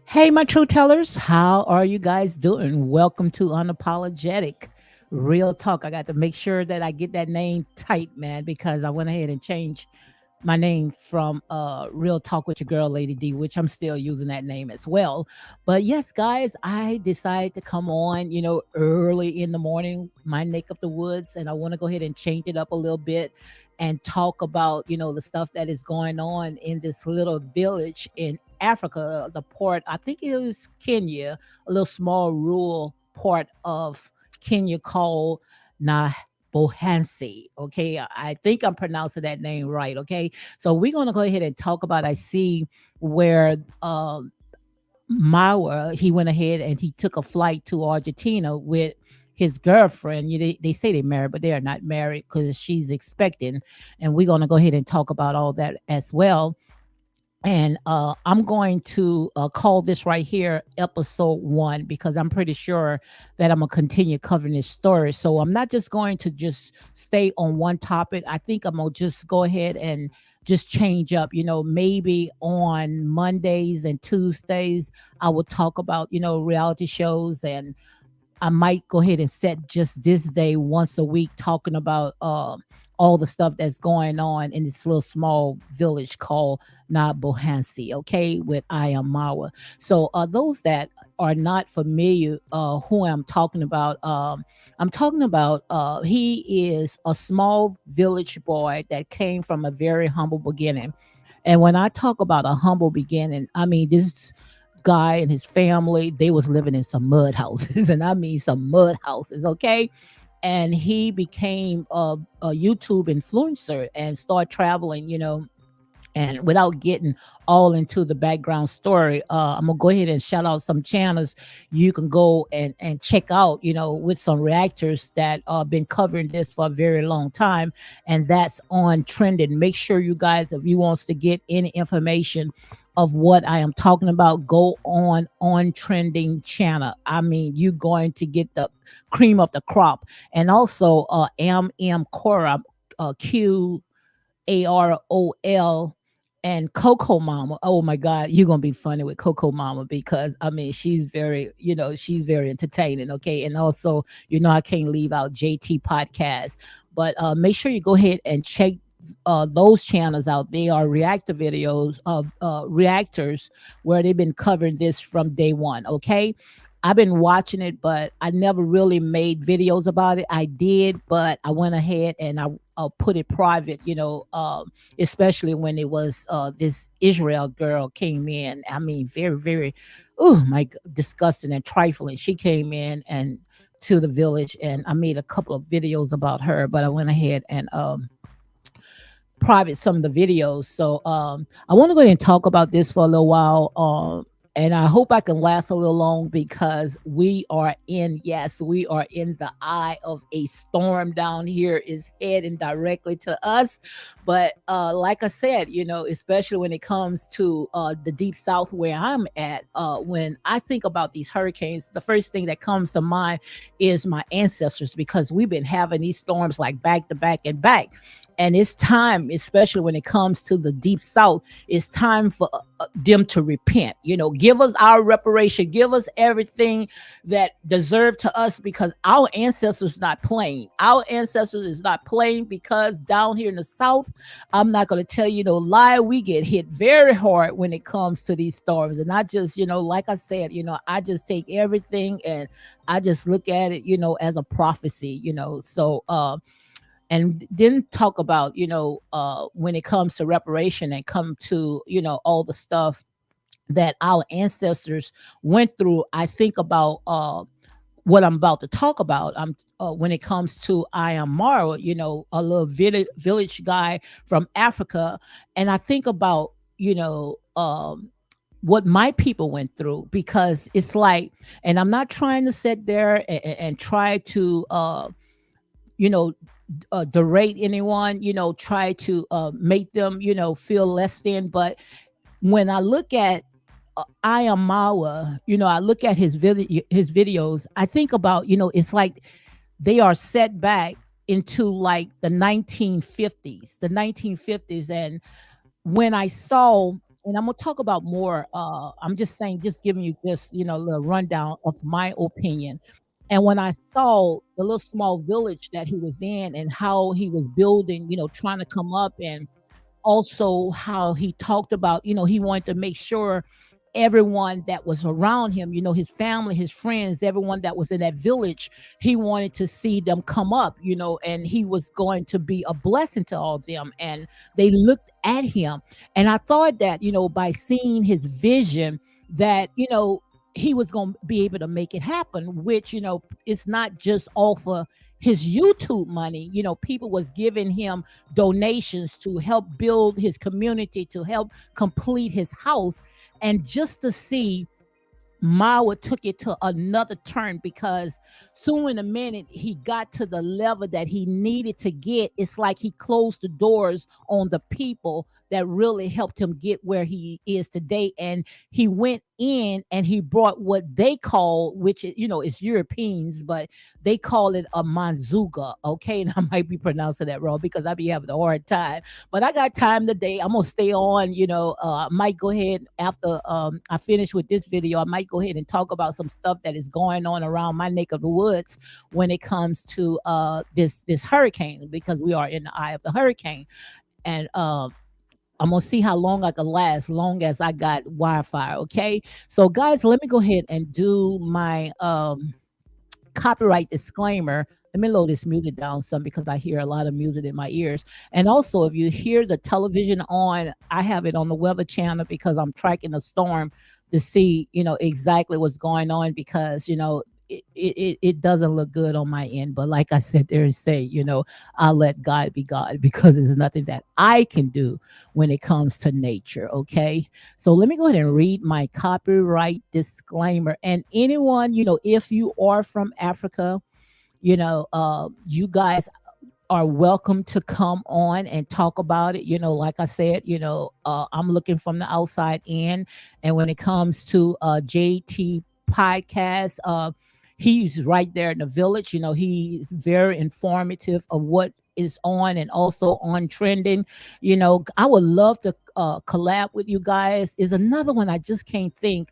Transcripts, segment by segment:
Hey, my true tellers, how are you guys doing? Welcome to Unapologetic Real Talk. I got to make sure that I get that name tight, man, because I went ahead and changed my name from Real Talk with your girl, Lady D, which I'm still using that name as well. But yes, guys, I decided to come on, early in the morning, my neck of the woods, and I want to go ahead and change it up a little bit and talk about, the stuff that is going on in this little village in Africa, the port, I think it was Kenya, a little small rural port of Kenya called Bohansi. Okay, I think I'm pronouncing that name right. Okay, so we're gonna go ahead and talk about. I see where Mawa, he went ahead and he took a flight to Argentina with his girlfriend. They say they're married, but they are not married because she's expecting. And we're gonna go ahead and talk about all that as well. And I'm going to call this right here Episode 1 because I'm pretty sure that I'm gonna continue covering this story. So I'm not just going to just stay on one topic. I think I'm gonna just go ahead and just change up. Maybe on Mondays and Tuesdays I will talk about reality shows, and I might go ahead and set just this day once a week talking about all the stuff that's going on in this little small village called Bohansi, okay, with I am Mawa. So those that are not familiar who I'm talking about, I'm talking about he is a small village boy that came from a very humble beginning. And when I talk about a humble beginning, I mean this guy and his family, they was living in some mud houses, and I mean some mud houses, okay? And he became a YouTube influencer and started traveling, and without getting all into the background story, I'm gonna go ahead and shout out some channels you can go and check out, with some reactors that been covering this for a very long time, and that's on trending. Make sure you guys, if you wants to get any information of what I am talking about, go on trending channel. I mean, you're going to get the cream of the crop. And also Cora, Qarol, and Coco Mama. Oh my God, you're gonna be funny with Coco Mama because I mean she's very entertaining. Okay, and also I can't leave out JT podcast, but make sure you go ahead and check those channels out. They are reactor videos of reactors where they've been covering this from day one. Okay. I've been watching it, but I never really made videos about it. I did, but I went ahead and put it private, especially when it was this Israel girl came in. I mean, very, very, oh my, disgusting and trifling. She came in and to the village, and I made a couple of videos about her, but I went ahead and private some of the videos. So I want to go ahead and talk about this for a little while. And I hope I can last a little long because we are in, yes, we are in the eye of a storm down here is heading directly to us. But like I said, especially when it comes to the deep south where I'm at, when I think about these hurricanes, the first thing that comes to mind is my ancestors because we've been having these storms like back to back and back. And it's time, especially when it comes to the deep south, it's time for them to repent. Give us our reparation, give us everything that deserved to us because our ancestors not playing. Our ancestors is not playing because down here in the south, I'm not going to tell you no lie, we get hit very hard when it comes to these storms. And I just, like I said, I just take everything and I just look at it, as a prophecy, so and then talk about when it comes to reparation and come to all the stuff that our ancestors went through. I think about what I'm about to talk about. I'm When it comes to I am Mara, a little village guy from Africa, and I think about what my people went through because it's like, and I'm not trying to sit there and try to you know derate anyone, try to make them, feel less than. But when I look at Ayamawa, I look at his videos, I think about, it's like they are set back into like the 1950s, and when I saw, and I'm gonna talk about more. I'm just saying, just giving you this, a little rundown of my opinion. And when I saw the little small village that he was in and how he was building, trying to come up, and also how he talked about, he wanted to make sure everyone that was around him, his family, his friends, everyone that was in that village, he wanted to see them come up, and he was going to be a blessing to all of them. And they looked at him. And I thought that, by seeing his vision, that, he was going to be able to make it happen, which, it's not just all for his YouTube money. People was giving him donations to help build his community, to help complete his house. And just to see Mawa took it to another turn because soon in a minute he got to the level that he needed to get. It's like he closed the doors on the people that really helped him get where he is today. And he went in and he brought what they call, which is Europeans, but they call it a manzuga. Okay, and I might be pronouncing that wrong because I be having a hard time. But I got time today. I'm gonna stay on. I might go ahead after I finish with this video. I might go ahead and talk about some stuff that is going on around my neck of the woods when it comes to this hurricane, because we are in the eye of the hurricane. And I'm gonna see how long I can last, long as I got Wi-Fi. Okay, so guys, let me go ahead and do my copyright disclaimer. Let me load this music down some because I hear a lot of music in my ears. And also, if you hear the television on, I have it on the weather channel because I'm tracking the storm to see, exactly what's going on because, it doesn't look good on my end. But like I said, there is say, I'll let God be God because there's nothing that I can do when it comes to nature. Okay. So let me go ahead and read my copyright disclaimer. And anyone, if you are from Africa, you guys are welcome to come on and talk about it. Like I said, I'm looking from the outside in. And when it comes to JT podcast, he's right there in the village. He's very informative of what is on and also on trending. I would love to collab with you guys. Is another one I just can't think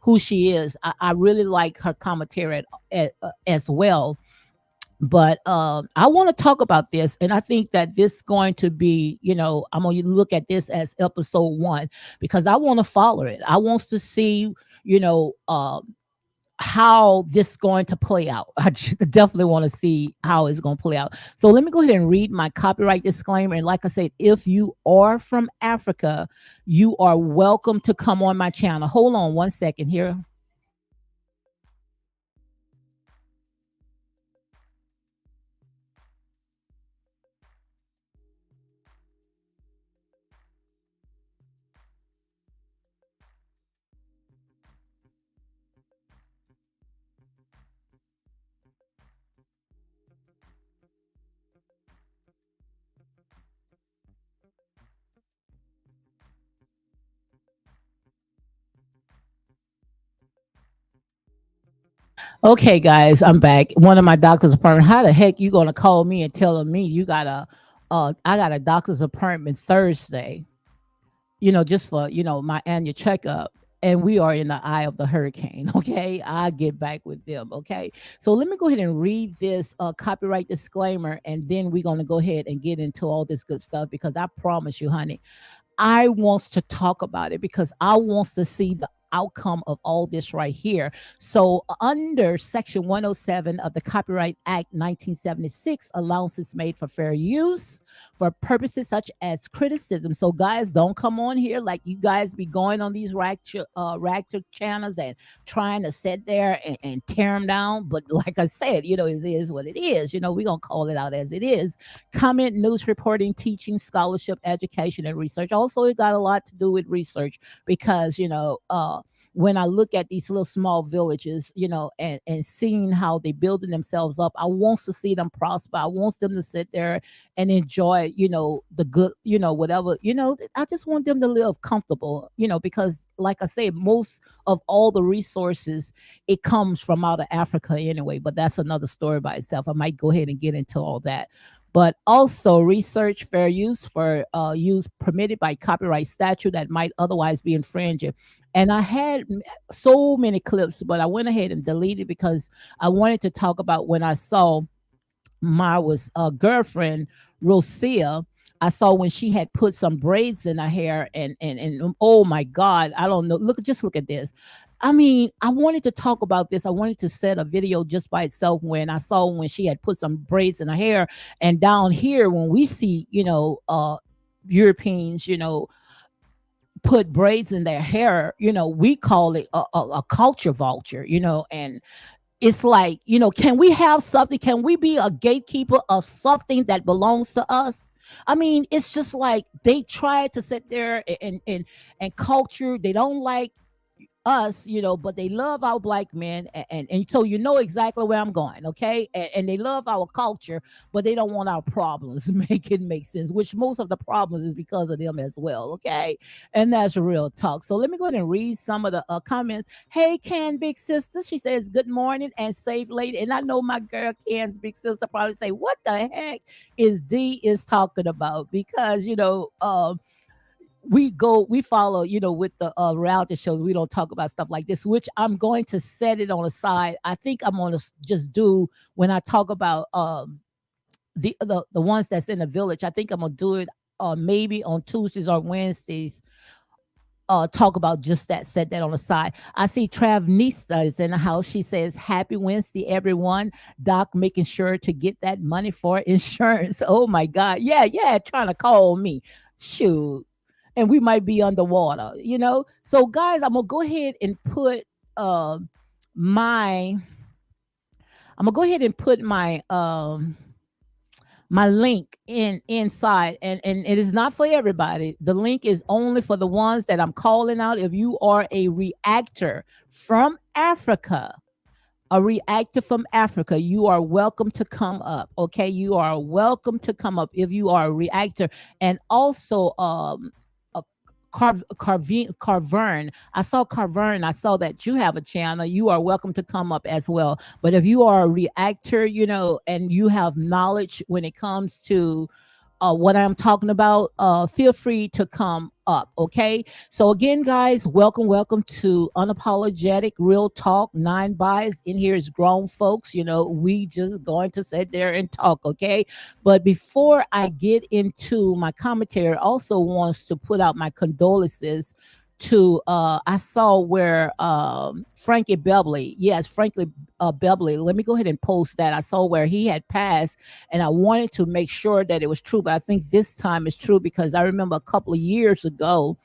who she is. I really like her commentary as well. But I want to talk about this, and I think that this is going to be, I'm going to look at this as episode 1 because I want to follow it. I want to see, you know, how this is going to play out. Definitely want to see how it's going to play out. So let me go ahead and read my copyright disclaimer. And like I said, if you are from Africa, you are welcome to come on my channel. Hold on one second here. Okay, guys, I'm back. One of my doctor's appointment. How the heck you gonna call me and telling me you got a I got a doctor's appointment Thursday, just for, my annual checkup. And we are in the eye of the hurricane. Okay. I get back with them. Okay. So let me go ahead and read this copyright disclaimer, and then we're going to go ahead and get into all this good stuff, because I promise you, honey, I wants to talk about it because I wants to see the outcome of all this right here. So under section 107 of the Copyright Act 1976, allowances made for fair use for purposes such as criticism. So guys, don't come on here like you guys be going on these ractor channels and trying to sit there and tear them down. But like I said, it is what it is. We're going to call it out as it is. Comment, news reporting, teaching, scholarship, education, and research. Also, it got a lot to do with research, because when I look at these little small villages, and seeing how they building themselves up, I want to see them prosper. I want them to sit there and enjoy, the good, whatever, I just want them to live comfortable, because like I say, most of all the resources, it comes from out of Africa anyway, but that's another story by itself. I might go ahead and get into all that. But also research fair use for use permitted by copyright statute that might otherwise be infringing. And I had so many clips, but I went ahead and deleted because I wanted to talk about when I saw my was girlfriend Rosia. I saw when she had put some braids in her hair, and oh my God, I don't know. Look at this. I mean, I wanted to talk about this. I wanted to set a video just by itself when I saw when she had put some braids in her hair, and down here when we see, Europeans, put braids in their hair, we call it a culture vulture, and it's like, can we have something? Can we be a gatekeeper of something that belongs to us? I mean, it's just like they try to sit there and culture. They don't like us, but they love our black men, and so exactly where I'm going, okay? And they love our culture, but they don't want our problems. Make it make sense, which most of the problems is because of them as well, okay? And that's real talk. So let me go ahead and read some of the comments. Hey, Can Big Sister, she says, good morning and safe lady. And I know my girl Can's Big Sister probably say, what the heck is D is talking about? Because we follow, with the reality shows, we don't talk about stuff like this, which I'm going to set it on a side. I think I'm going to just do when I talk about the ones that's in the village. I think I'm going to do it maybe on Tuesdays or Wednesdays, talk about just that, set that on the side. I see Travnista is in the house. She says, happy Wednesday, everyone. Doc making sure to get that money for insurance. Oh my God. Yeah, trying to call me. Shoot. And we might be underwater. So guys, I'm gonna go ahead and put my I'm gonna go ahead and put my link inside, and it is not for everybody. The link is only for the ones that I'm calling out. If you are a reactor from Africa, you are welcome to come up. Okay, you are welcome to come up if you are a reactor. And also a Carvern. I saw Carvern. I saw that you have a channel. You are welcome to come up as well. But if you are a reactor, and you have knowledge when it comes to what I'm talking about, feel free to come up. Okay. So again, guys, welcome to Unapologetic Real Talk. 9 Buys. In here is grown folks. We just going to sit there and talk. Okay. But before I get into my commentary, I also wants to put out my condolences to I saw where Frankie Beverly, yes, Frankie Beverly. Let me go ahead and post that. I saw where he had passed, and I wanted to make sure that it was true. But I think this time it's true because I remember a couple of years ago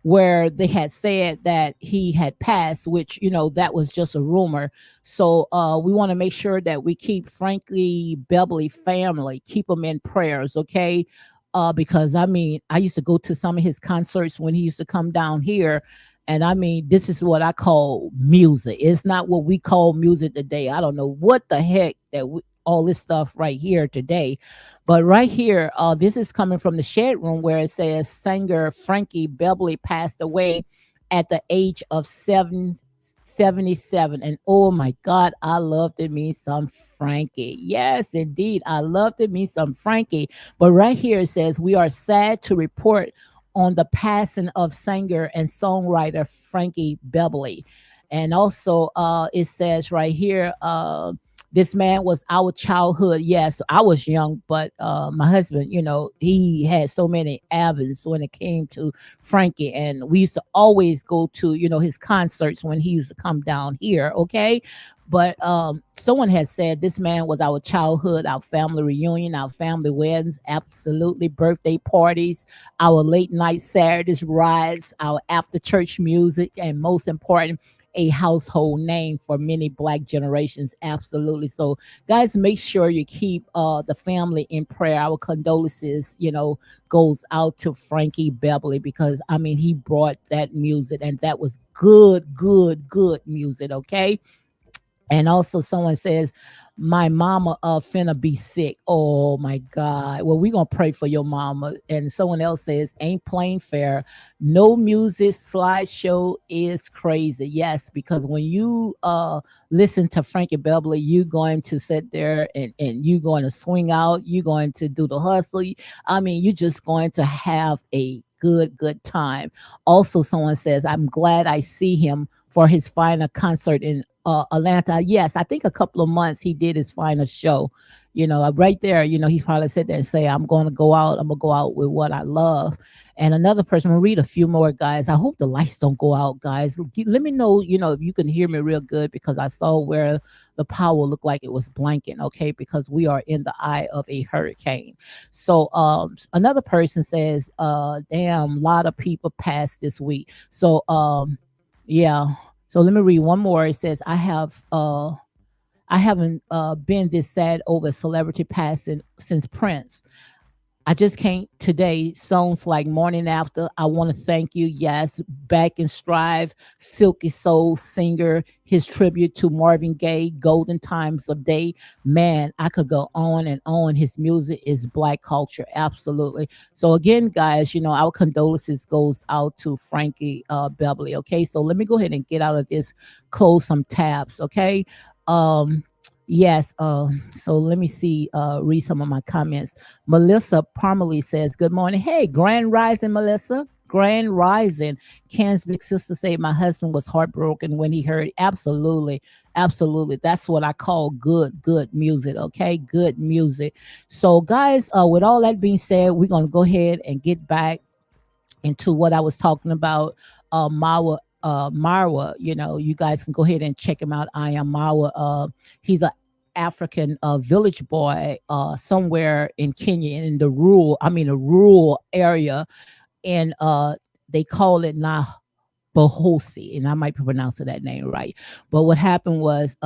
where they had said that he had passed, which that was just a rumor. So we want to make sure that we keep Frankie Beverly family, keep them in prayers, okay? Because I mean, I used to go to some of his concerts when he used to come down here. And I mean, this is what I call music. It's not what we call music today. I don't know what the heck all this stuff right here today. But right here, this is coming from the shed room where it says singer Frankie Beverly passed away at the age of 77. And oh my God, I loved it me some Frankie. Yes, indeed. I loved it me some Frankie. But right here it says, we are sad to report on the passing of singer and songwriter Frankie Beverly. And also it says right here, this man was our childhood. Yes, I was young, but my husband, he had so many avenues when it came to Frankie, and we used to always go to, his concerts when he used to come down here. Okay, but someone has said this man was our childhood, our family reunion, our family weddings, absolutely birthday parties, our late night Saturdays rides, our after church music, and most important, a household name for many black generations. Absolutely. So guys, make sure you keep the family in prayer. Our condolences, goes out to Frankie Beverly, because I mean he brought that music, and that was good music. Okay. And also someone says, my mama finna be sick. Oh my God. Well, we gonna pray for your mama. And someone else says, ain't plain fair. No music slideshow is crazy. Yes, because when you listen to Frankie Beverly, you going to sit there and you going to swing out, you going to do the hustle. I mean, you just going to have a good time. Also, someone says, I'm glad I see him for his final concert in Atlanta. Yes, I think a couple of months he did his final show. Right there, he probably sit there and say, I'm going to go out. I'm going to go out with what I love. And another person, we'll read a few more, guys. I hope the lights don't go out, guys. Let me know, if you can hear me real good, because I saw where the power looked like it was blanking, okay? Because we are in the eye of a hurricane. So another person says, damn, a lot of people passed this week. So yeah. So let me read one more. It says, I haven't been this sad over a celebrity passing since Prince. I just can't today. Songs like Morning After, I Want to Thank You, yes, Back in Strive, Silky Soul Singer, his tribute to Marvin Gaye, Golden Times of Day. Man, I could go on and on. His music is black culture, absolutely. So again, guys, our condolences goes out to Frankie Beverly. Okay, so let me go ahead and get out of this, close some tabs. Okay. Um, Yes. So let me see, read some of my comments. Melissa Parmalee says, good morning. Hey, Grand Rising, Melissa. Grand Rising. Ken's big sister say my husband was heartbroken when he heard. Absolutely. Absolutely. That's what I call good music. Okay. Good music. So guys, with all that being said, we're going to go ahead and get back into what I was talking about. Marwa, you guys can go ahead and check him out. I am Marwa. He's a African village boy somewhere in Kenya, in the a rural area, and they call it Nabohosi, and I might be pronouncing that name right. But what happened was,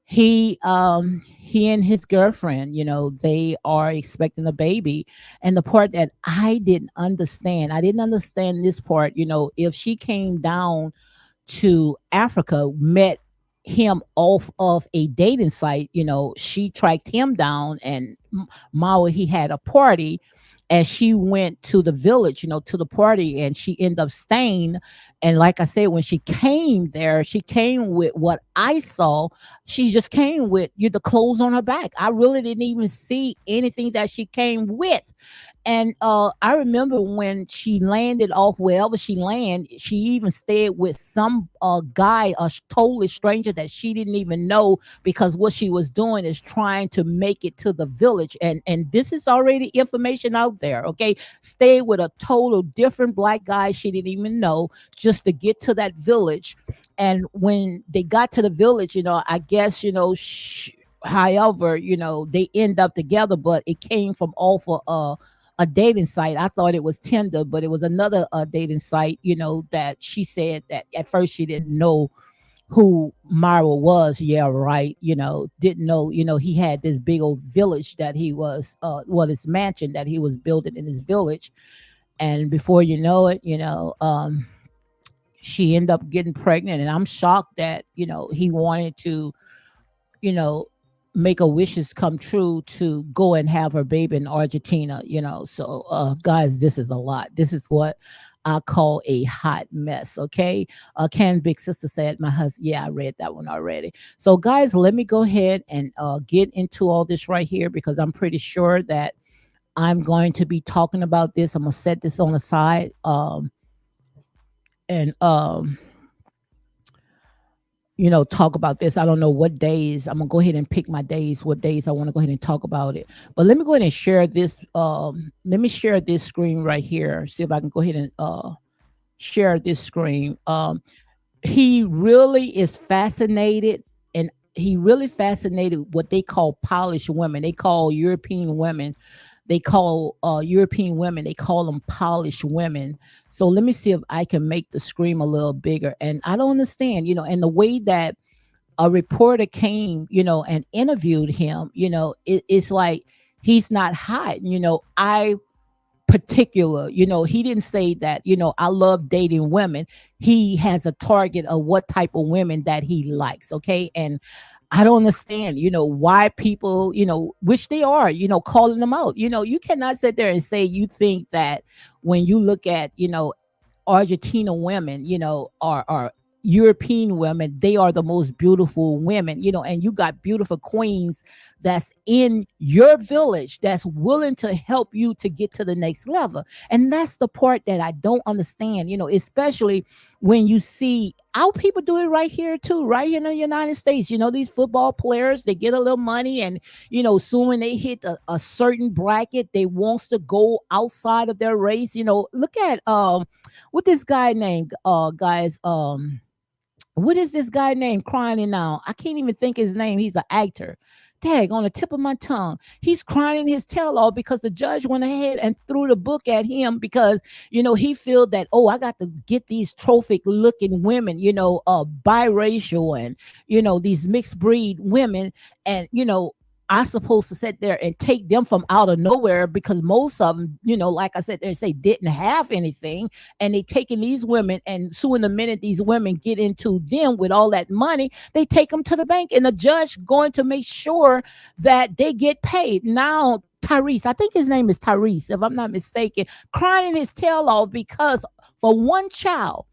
he and his girlfriend, they are expecting a baby. And the part that I didn't understand this part, if she came down to Africa, met him off of a dating site, she tracked him down, and Maui, he had a party, and she went to the village, to the party, and she ended up staying. And like I said, when she came there, she came with what I saw. She just came with the clothes on her back. I really didn't even see anything that she came with. And I remember when she landed off wherever she landed, she even stayed with some guy, totally stranger that she didn't even know, because what she was doing is trying to make it to the village. And this is already information out there. Okay, stayed with a total different black guy she didn't even know, just to get to that village. And when they got to the village, I guess, however, they end up together, but it came from off of a dating site. I thought it was Tinder, but it was another dating site, that she said that at first she didn't know who Myra was. Yeah, right. Didn't know, he had this big old village that he was, this mansion that he was building in his village. And before you know it, she ended up getting pregnant. And I'm shocked that, he wanted to, you know, make her wishes come true to go and have her baby in Argentina, So, guys, this is a lot. This is what I call a hot mess. Okay. Can Big Sister said, my husband, yeah, I read that one already. So, guys, let me go ahead and get into all this right here, because I'm pretty sure that I'm going to be talking about this. I'm going to set this on the side. And talk about this. I don't know what days. I'm gonna go ahead and pick my days, what days I want to go ahead and talk about it. But let me go ahead and share this. Let me share this screen right here. See if I can go ahead and share this screen. He really is fascinated, and he really fascinated what they call polished women. They call European women. They call European women. They call them polished women. So let me see if I can make the screen a little bigger. And I don't understand, and the way that a reporter came, and interviewed him, it's like he's not hot. I particular, he didn't say that, I love dating women. He has a target of what type of women that he likes. Okay. And I don't understand, why people, which they are, calling them out. You cannot sit there and say you think that when you look at, Argentina women, are European women, they are the most beautiful women, and you got beautiful queens that's in your village that's willing to help you to get to the next level. And that's the part that I don't understand, especially when you see our people do it right here too, right here in the United States. These football players, they get a little money, and soon when they hit a certain bracket, they wants to go outside of their race. Look at what this guy named guys what is this guy named crying now? I can't even think his name. He's an actor. Dag, on the tip of my tongue. He's crying his tail off because the judge went ahead and threw the book at him because, he feel that, oh, I got to get these trophic looking women, biracial and, these mixed breed women. And, I supposed to sit there and take them from out of nowhere because most of them, like I said, they say didn't have anything, and they taking these women, and soon the minute these women get into them with all that money, they take them to the bank, and the judge going to make sure that they get paid. Now Tyrese, I think his name is Tyrese, if I'm not mistaken, crying his tail off because for one child,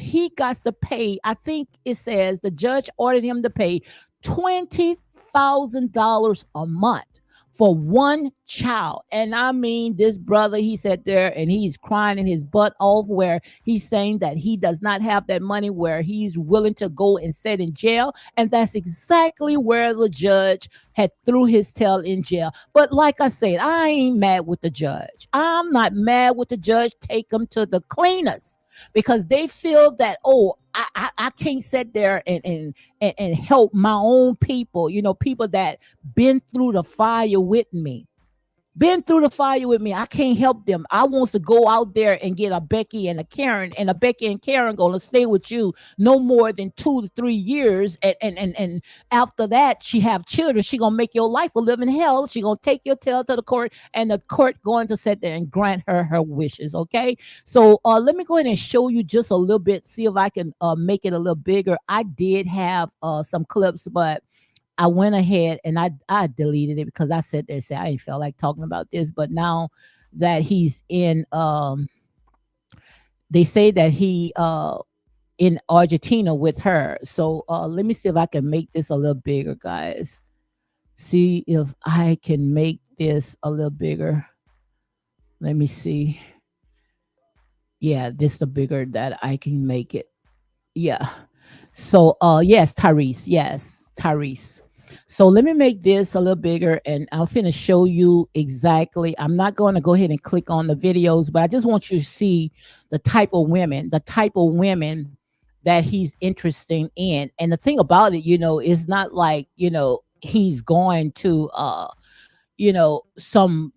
he got to pay. I think it says the judge ordered him to pay $20,000 a month for one child. And I mean, this brother, he sat there and he's crying in his butt off, where he's saying that he does not have that money, where he's willing to go and sit in jail. And that's exactly where the judge had threw his tail in jail. But like I said, I ain't mad with the judge. I'm not mad with the judge. Take them to the cleaners, because they feel that, oh, I can't sit there and help my own people, people that been through the fire with me. Been through the fire with me. I can't help them. I wants to go out there and get a Becky and a Karen, and a Becky and Karen gonna stay with you no more than 2 to 3 years. And after that, she have children. She gonna make your life a living hell. She gonna take your tail to the court, and the court going to sit there and grant her wishes. Okay. So let me go ahead and show you just a little bit. See if I can make it a little bigger. I did have some clips, but I went ahead and I deleted it because I sat there and said I ain't felt like talking about this. But now that he's in They say that he in Argentina with her. So let me see if I can make this a little bigger, guys. See if I can make this a little bigger. Let me see. Yeah, this the bigger that I can make it. Yeah. So yes, Tyrese. Yes, Tyrese. So let me make this a little bigger and I'll finish show you exactly. I'm not going to go ahead and click on the videos, but I just want you to see the type of women that he's interested in. And the thing about it, is not like, he's going to some,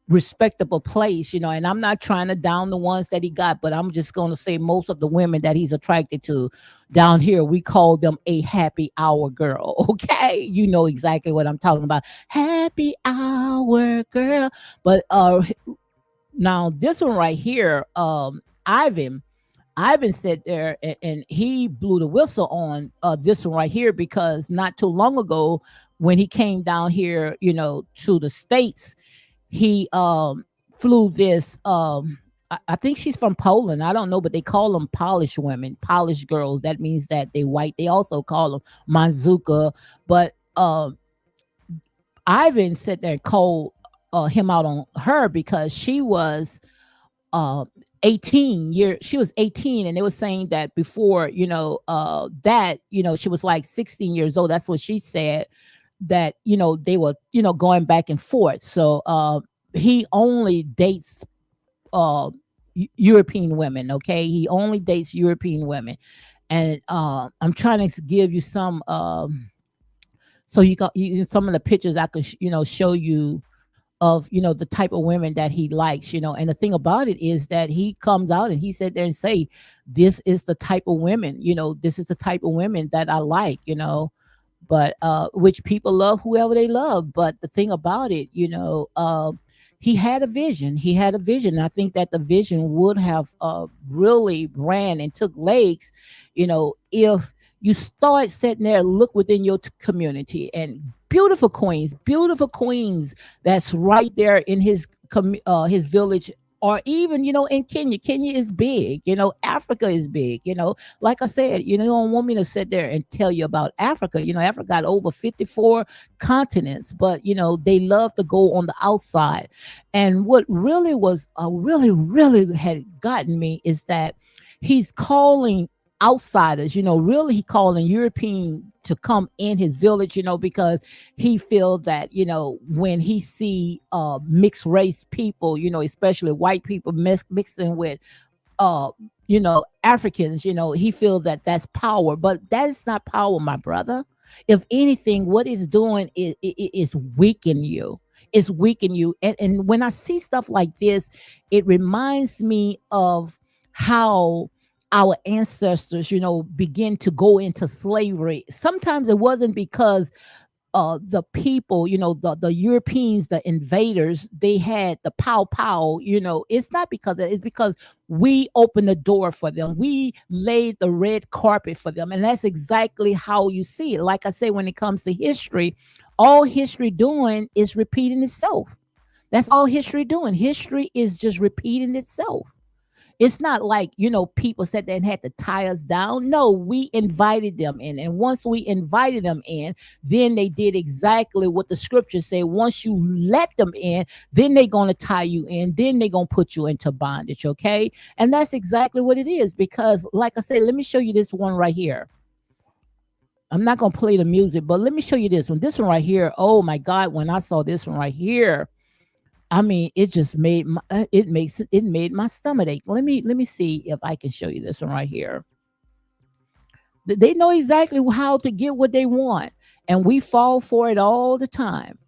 respectable place, and I'm not trying to down the ones that he got, but I'm just going to say most of the women that he's attracted to down here, we call them a happy hour girl. Okay. You know exactly what I'm talking about. Happy hour girl. But now this one right here, Ivan. Ivan sat there and he blew the whistle on this one right here because not too long ago when he came down here, to the States, he flew this I think she's from Poland. I don't know, but they call them Polish women, Polish girls. That means that they white. They also call them Manzuka. But Ivan sat there and called him out on her because she was uh she was 18, and they were saying that before, that, she was like 16 years old. That's what she said, that they were going back and forth. So he only dates European women. Okay, he only dates European women. And I'm trying to give you some so you got some of the pictures I could show you of the type of women that he likes. And the thing about it is that he comes out and he said there and say, this is the type of women, this is the type of women that I like. But which people love whoever they love. But the thing about it, he had a vision. He had a vision. I think that the vision would have really ran and took legs, if you start sitting there, look within your community, and beautiful queens that's right there in his village, or even in Kenya. Kenya is big, Africa is big. Like I said, you don't want me to sit there and tell you about Africa. Africa got over 54 continents, but they love to go on the outside. And what really was really had gotten me is that he's calling outsiders, really he calling European to come in his village, because he feels that, when he see mixed race people, especially white people mixing with uh Africans, he feels that that's power. But that is not power, my brother. If anything, what it's doing is weaken you. It's weaken you. And when I see stuff like this, it reminds me of how our ancestors, begin to go into slavery. Sometimes it wasn't because the people, the Europeans, the invaders, they had the pow pow. It's not because it's because we opened the door for them. We laid the red carpet for them. And that's exactly how you see it. Like I say, when it comes to history, all history doing is repeating itself. That's all history doing. History is just repeating itself. It's not like, people sat there and had to tie us down. No, we invited them in. And once we invited them in, then they did exactly what the scriptures say. Once you let them in, then they're going to tie you in. Then they're going to put you into bondage. Okay. And that's exactly what it is. Because, like I said, let me show you this one right here. I'm not going to play the music, but let me show you this one. This one right here. Oh my God. When I saw this one right here, I mean, it just made it made my stomach ache. Let me see if I can show you this one right here. They know exactly how to get what they want, and we fall for it all the time.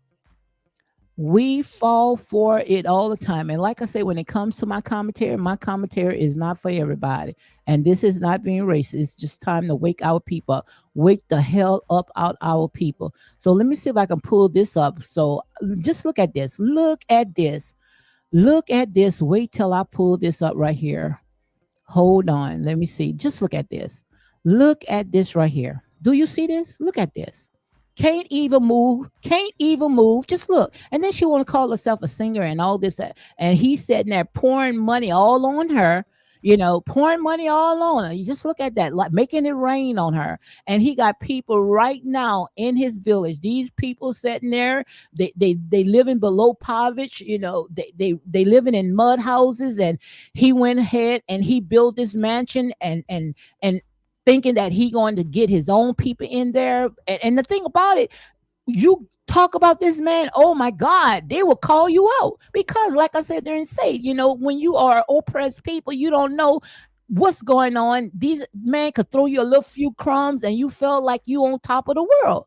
We fall for it all the time. And like I say, when it comes to my commentary is not for everybody. And this is not being racist. It's just time to wake our people up. Wake the hell up out our people. So let me see if I can pull this up. So just look at this. Look at this. Look at this. Wait till I pull this up right here. Hold on. Let me see. Just look at this. Look at this right here. Do you see this? Look at this. can't even move. Just look. And then she want to call herself a singer and all this. And he's sitting there pouring money all on her, pouring money all on her. You just look at that, like making it rain on her. And he got people right now in his village. These people sitting there, they living below poverty, they living in mud houses. And he went ahead and he built this mansion and thinking that he going to get his own people in there. And the thing about it, you talk about this man, oh my God, they will call you out because, like I said, they're insane. When you are oppressed people, you don't know what's going on. These man could throw you a little few crumbs and you feel like you on top of the world.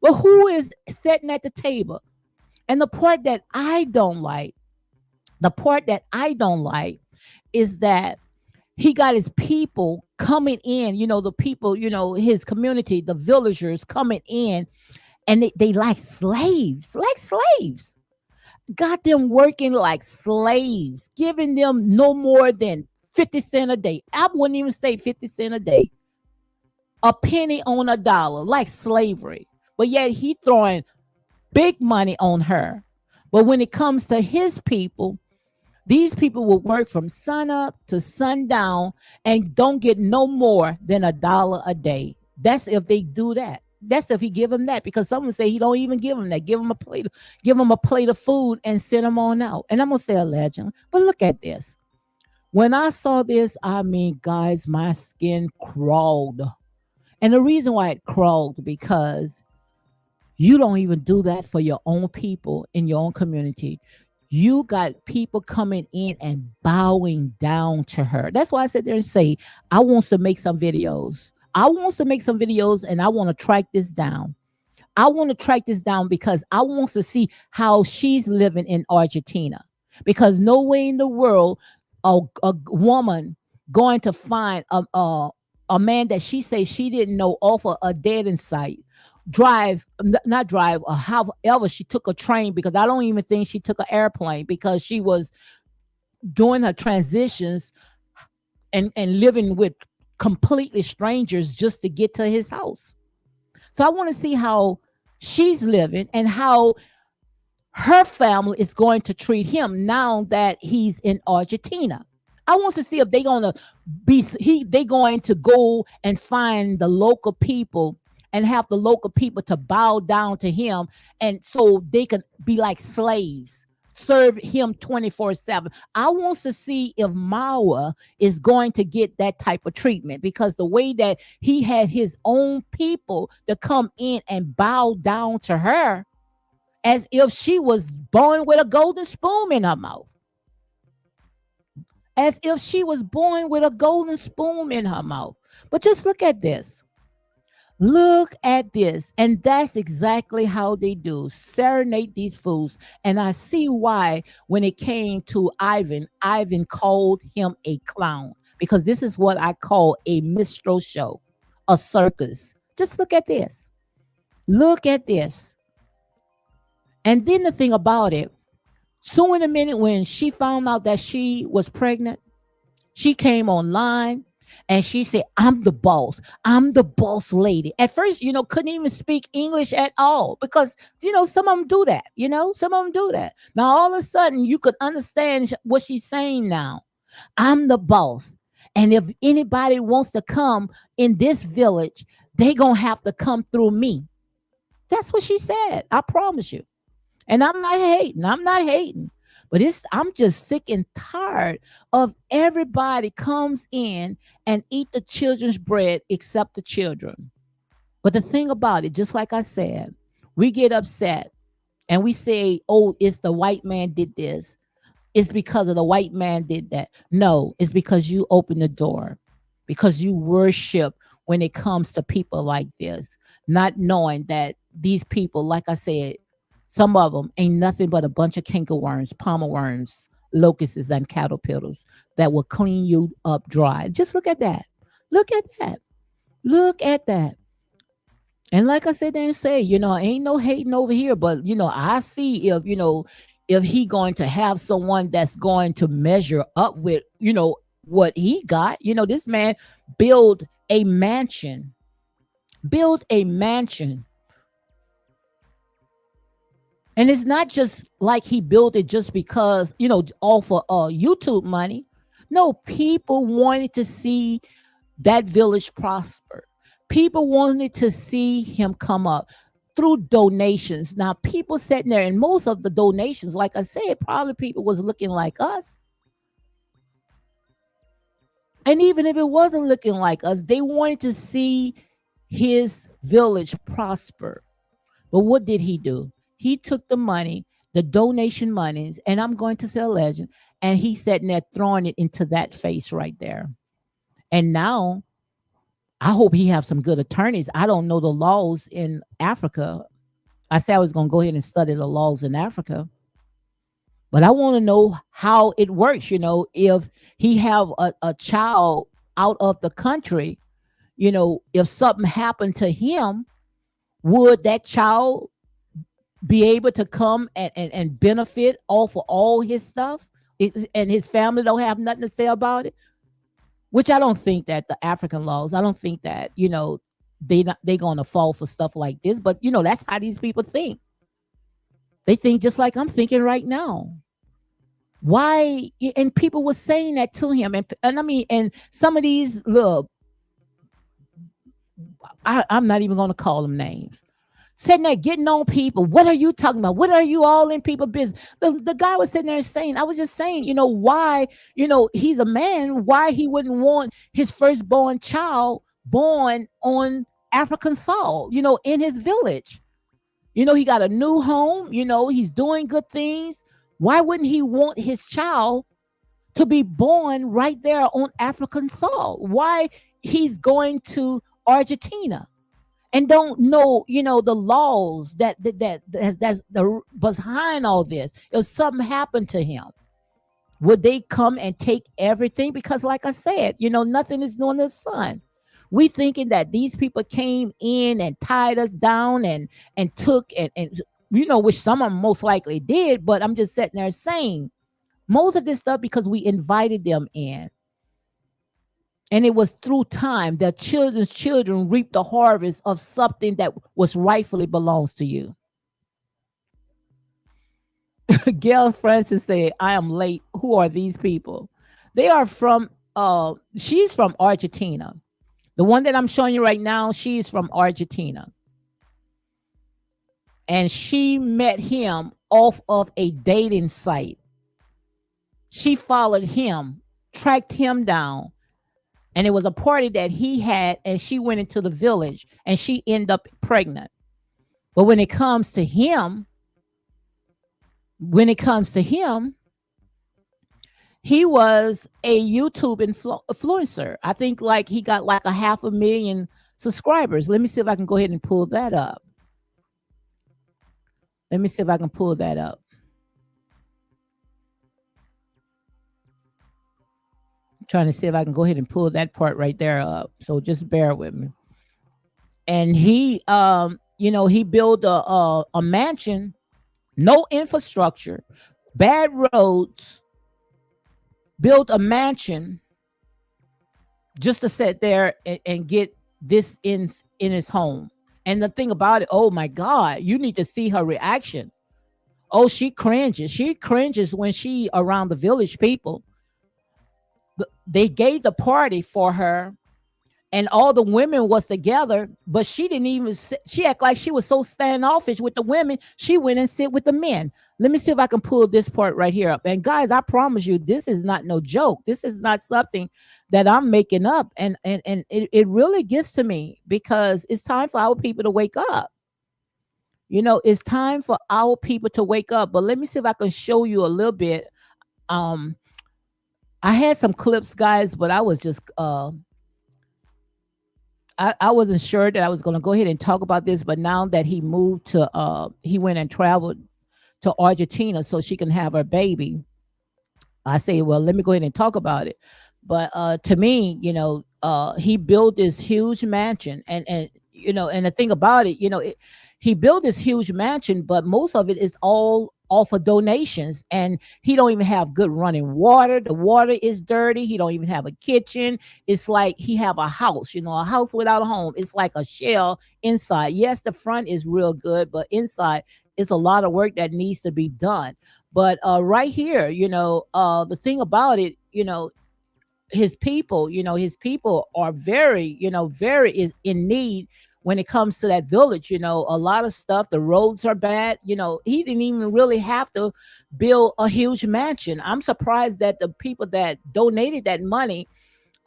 But who is sitting at the table? And the part that I don't like is that he got his people coming in, the people, his community, the villagers coming in, and they like slaves, got them working like slaves, giving them no more than 50 cents a day. I wouldn't even say 50 cents a day, a penny on a dollar, like slavery. But yet he throwing big money on her. But when it comes to his people, these people will work from sun up to sundown and don't get no more than $1 a day. That's if they do that. That's if he give them that, because someone say he don't even give them that. Give them a plate of food and send them on out. And I'm gonna say allegedly, but look at this. When I saw this, I mean, guys, my skin crawled, and the reason why it crawled because you don't even do that for your own people in your own community. You got people coming in and bowing down to her. That's why I sit there and say, I want to make some videos. And I want to track this down. I want to track this down because I want to see how she's living in Argentina. Because no way in the world a woman going to find a man that she says she didn't know off a dead in sight, not drive, or however she took a train, because I don't even think she took an airplane, because she was doing her transitions and living with completely strangers just to get to his house. So I want to see how she's living and how her family is going to treat him now that he's in Argentina. I want to see if they going to go and find the local people and have the local people to bow down to him, and so they can be like slaves, serve him 24/7. I want to see if Mawa is going to get that type of treatment, because the way that he had his own people to come in and bow down to her as if she was born with a golden spoon in her mouth. As if she was born with a golden spoon in her mouth. But just look at this. Look at this. And that's exactly how they do. Serenade these fools. And I see why when it came to Ivan called him a clown. Because this is what I call a minstrel show, a circus. Just look at this. Look at this. And then the thing about it, so in a minute when she found out that she was pregnant, she came online and she said, I'm the boss. I'm the boss lady. At first, couldn't even speak English at all because, some of them do that. Some of them do that. Now, all of a sudden, you could understand what she's saying now. I'm the boss. And if anybody wants to come in this village, they going to have to come through me. That's what she said. I promise you. And I'm not hating. But I'm just sick and tired of everybody comes in and eat the children's bread except the children. But the thing about it, just like I said, we get upset and we say, oh, it's the white man did this. It's because of the white man did that. No, it's because you open the door, because you worship when it comes to people like this, not knowing that these people, like I said, some of them ain't nothing but a bunch of cankerworms, palmer worms, locusts, and caterpillars that will clean you up dry. Just look at that. Look at that. Look at that. And like I said, they say, ain't no hating over here, but I see if he going to have someone that's going to measure up with, what he got. This man build a mansion And it's not just like he built it just because, all for YouTube money. No, people wanted to see that village prosper. People wanted to see him come up through donations. Now, people sitting there, and most of the donations, like I said, probably people was looking like us. And even if it wasn't looking like us, they wanted to see his village prosper. But what did he do? He took the money, the donation monies, and I'm going to say a legend, and he sitting there throwing it into that face right there. And now I hope he have some good attorneys. I don't know the laws in Africa. I said I was going to go ahead and study the laws in Africa, but I want to know how it works. If he have a child out of the country, if something happened to him, would that child be able to come and benefit off of all his stuff? And his family don't have nothing to say about it? Which I don't think that the African laws, I don't think that, they gonna fall for stuff like this. But that's how these people think. They think just like I'm thinking right now. Why? And people were saying that to him, and I mean, and some of these, look, I'm not even gonna call them names. Sitting there getting on people. What are you talking about? What are you all in people business? The guy was sitting there saying, I was just saying, why, he's a man, why he wouldn't want his firstborn child born on African soil, in his village. He got a new home, he's doing good things. Why wouldn't he want his child to be born right there on African soil? Why he's going to Argentina and don't know, the laws that's the behind all this? If something happened to him, would they come and take everything? Because, like I said, nothing is new in the sun. We thinking that these people came in and tied us down and took and which some of them most likely did. But I'm just sitting there saying most of this stuff because we invited them in. And it was through time that children's children reap the harvest of something that was rightfully belongs to you. Gail Francis said, I am late. Who are these people? They are from, she's from Argentina. The one that I'm showing you right now, she's from Argentina. And she met him off of a dating site. She followed him, tracked him down, and it was a party that he had, and she went into the village and she ended up pregnant. But when it comes to him, he was a YouTube influencer. I think like he got like 500,000 subscribers. Let me see if I can go ahead and pull that up. Let me see if I can pull that up. I'm trying to see if I can go ahead and pull that part right there up. So just bear with me. And he, he built a mansion, no infrastructure, bad roads, built a mansion just to sit there and get this in his home. And the thing about it, oh my God, you need to see her reaction. Oh, she cringes. She cringes when she around the village people. They gave the party for her and all the women was together, but she didn't even, she act like she was so standoffish with the women. She went and sit with the men. Let me see if I can pull this part right here up. And guys, I promise you, this is not no joke. This is not something that I'm making up. And it really gets to me because it's time for our people to wake up. It's time for our people to wake up. But let me see if I can show you a little bit. I had some clips, guys, but I was just I wasn't sure that I was going to go ahead and talk about this, but now that he moved to he went and traveled to Argentina so she can have her baby, I say, well, let me go ahead and talk about it. But to me, he built this huge mansion, and and the thing about it, he built this huge mansion, but most of it is all off of donations, and he don't even have good running water. The water is dirty. He don't even have a kitchen. It's like he have a house, a house without a home. It's like a shell inside. Yes, the front is real good, but inside it's a lot of work that needs to be done. But right here, the thing about it, his people are very, very is in need when it comes to that village. A lot of stuff, the roads are bad. He didn't even really have to build a huge mansion. I'm surprised that the people that donated that money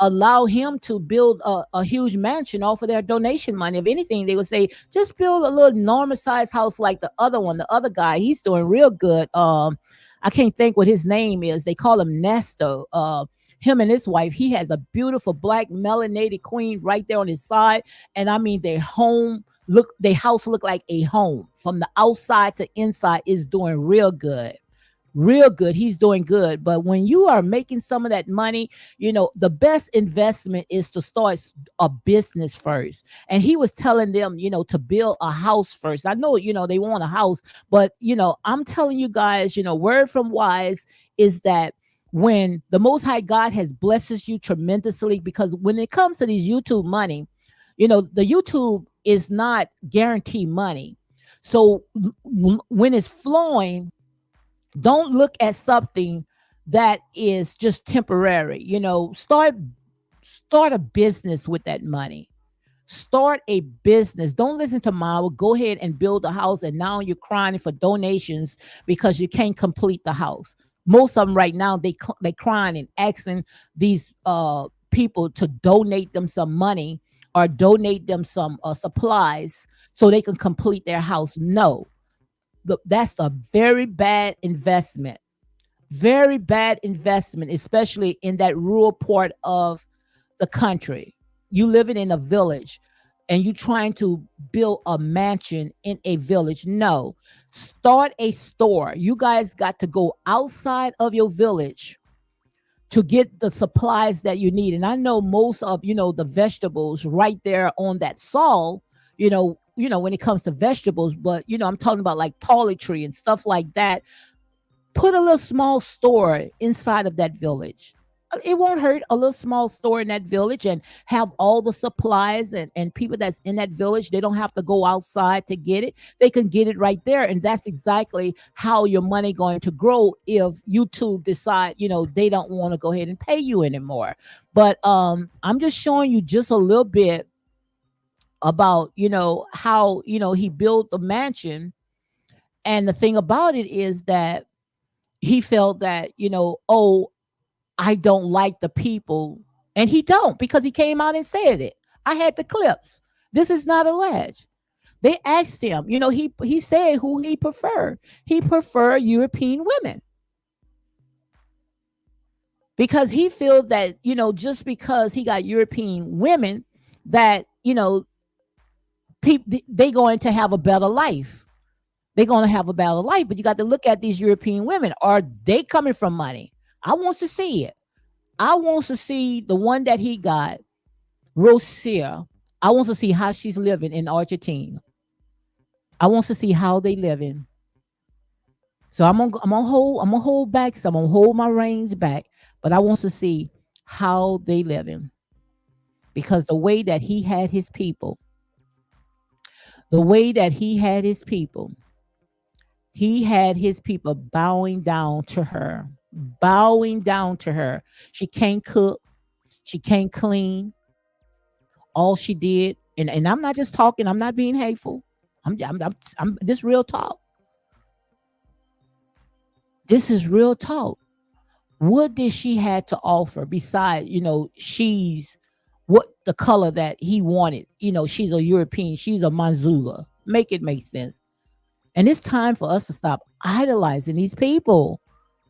allow him to build a huge mansion off of their donation money. If anything, they would say just build a little normal sized house like the other one. The other guy, he's doing real good. I can't think what his name is. They call him Nesto. Him and his wife, he has a beautiful black melanated queen right there on his side. And I mean, their house look like a home from the outside to inside. Is doing real good, real good. He's doing good. But when you are making some of that money, the best investment is to start a business first. And he was telling them, to build a house first. I know, they want a house, but I'm telling you guys, word from wise is that when the most high God has blesses you tremendously, because when it comes to these YouTube money, the YouTube is not guaranteed money. So when it's flowing, don't look at something that is just temporary. Start a business with that money. Start a business. Don't listen to mom. Go ahead and build a house, and now you're crying for donations because you can't complete the house. Most of them right now, they crying and asking these people to donate them some money or donate them some supplies so they can complete their house. No, that's a very bad investment. Very bad investment, especially in that rural part of the country. You living in a village and you trying to build a mansion in a village. No. Start a store. You guys got to go outside of your village to get the supplies that you need. And I know most of, the vegetables right there on that soil, when it comes to vegetables, but I'm talking about like toiletry and stuff like that. Put a little small store inside of that village. It won't hurt, a little small store in that village, and have all the supplies, and people that's in that village, they don't have to go outside to get it. They can get it right there. And that's exactly how your money going to grow if YouTube decide, they don't want to go ahead and pay you anymore. But I'm just showing you just a little bit about, how, he built the mansion. And the thing about it is that he felt that, oh, I don't like the people. And he don't, because he came out and said it. I had the clips. This is not alleged. They asked him, he said who he preferred. He preferred European women. Because he feels that, just because he got European women, that, they going to have a better life. They're going to have a better life. But you got to look at these European women. Are they coming from money? I want to see it. I want to see the one that he got, Rosia. I want to see how she's living in Argentina. I want to see how they living. So I'm gonna hold back. So I'm gonna hold my reins back. But I want to see how they living, because the way that he had his people, the way that he had his people bowing down to her, bowing down to her. She can't cook, she can't clean. All she did, and I'm not just talking, I'm not being hateful. I'm this real talk. This is real talk. What did she had to offer besides, she's what the color that he wanted. She's a European, she's a Manzula. Make it make sense. And it's time for us to stop idolizing these people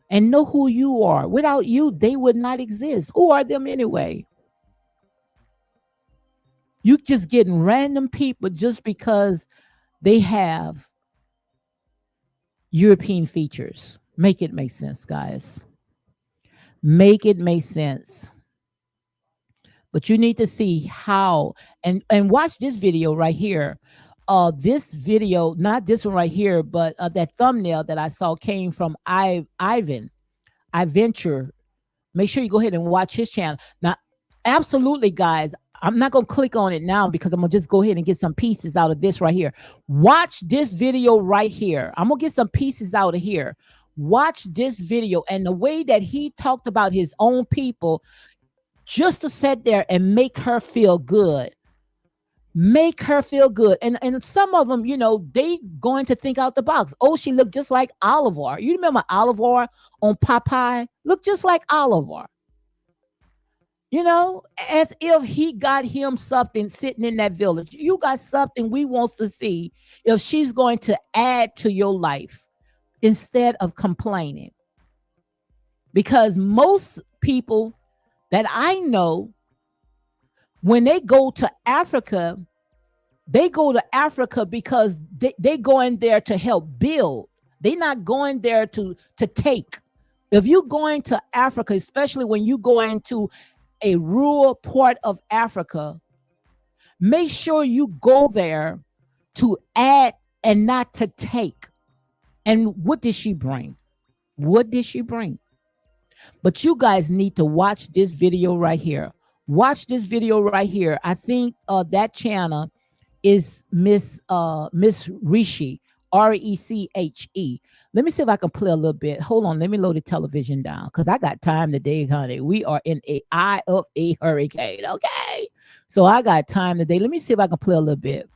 and know who you are. Without you, they would not exist. Who are them anyway? You just getting random people just because they have European features. Make it make sense, guys. Make it make sense. But you need to see how, and watch this video right here. This video, not this one right here, but that thumbnail that I saw came from Ivan. I venture. Make sure you go ahead and watch his channel. Now, absolutely, guys. I'm not going to click on it now because I'm going to just go ahead and get some pieces out of this right here. Watch this video right here. I'm going to get some pieces out of here. Watch this video and the way that he talked about his own people just to sit there and make her feel good. Make her feel good. And some of them, they going to think out the box. Oh, she looked just like Oliver. You remember Oliver on Popeye? Looked just like Oliver. As if he got him something sitting in that village. You got something we want to see if she's going to add to your life instead of complaining. Because most people that I know, when they go to Africa because they go in there to help build. They're not going there to take. If you're going to Africa, especially when you go into a rural part of Africa, make sure you go there to add and not to take. And what did she bring? What did she bring? But you guys need to watch this video right here. Watch this video right here. I think that channel is Miss Rishi, Reche. Let me see if I can play a little bit. Hold on, let me load the television down because I got time today, honey. We are in a eye of a hurricane, okay? So I got time today. Let me see if I can play a little bit.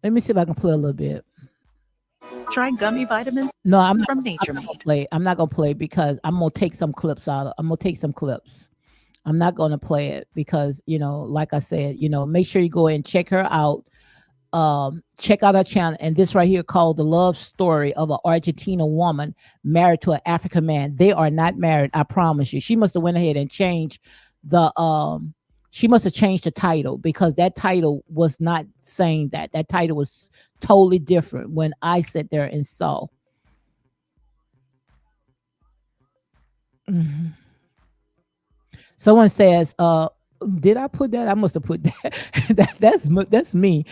Let me see if I can play a little bit. Try gummy vitamins. No, I'm not, from Nature I'm not Made. gonna play. I'm not gonna play because I'm gonna take some clips out. I'm gonna take some clips. I'm not gonna play it because like I said, make sure you go and check her out. Check out her channel, and this right here called "The Love Story of an Argentina Woman Married to an African Man." They are not married, I promise you. She must have went ahead and changed the she must have changed the title because that title was not saying that. That title was totally different when I sat there and saw. Mhm. Someone says, did I put that? I must have put that. That's me.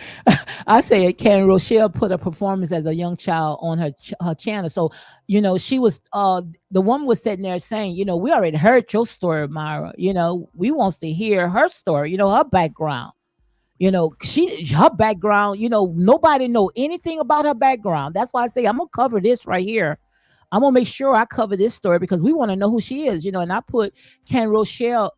I said, can Rochelle put a performance as a young child on her channel? So, she was the woman was sitting there saying, we already heard your story, Myra. We wants to hear her story, her background. Her background, nobody know anything about her background. That's why I say I'm gonna cover this right here. I'm gonna make sure I cover this story because we want to know who she is, and I put can Rochelle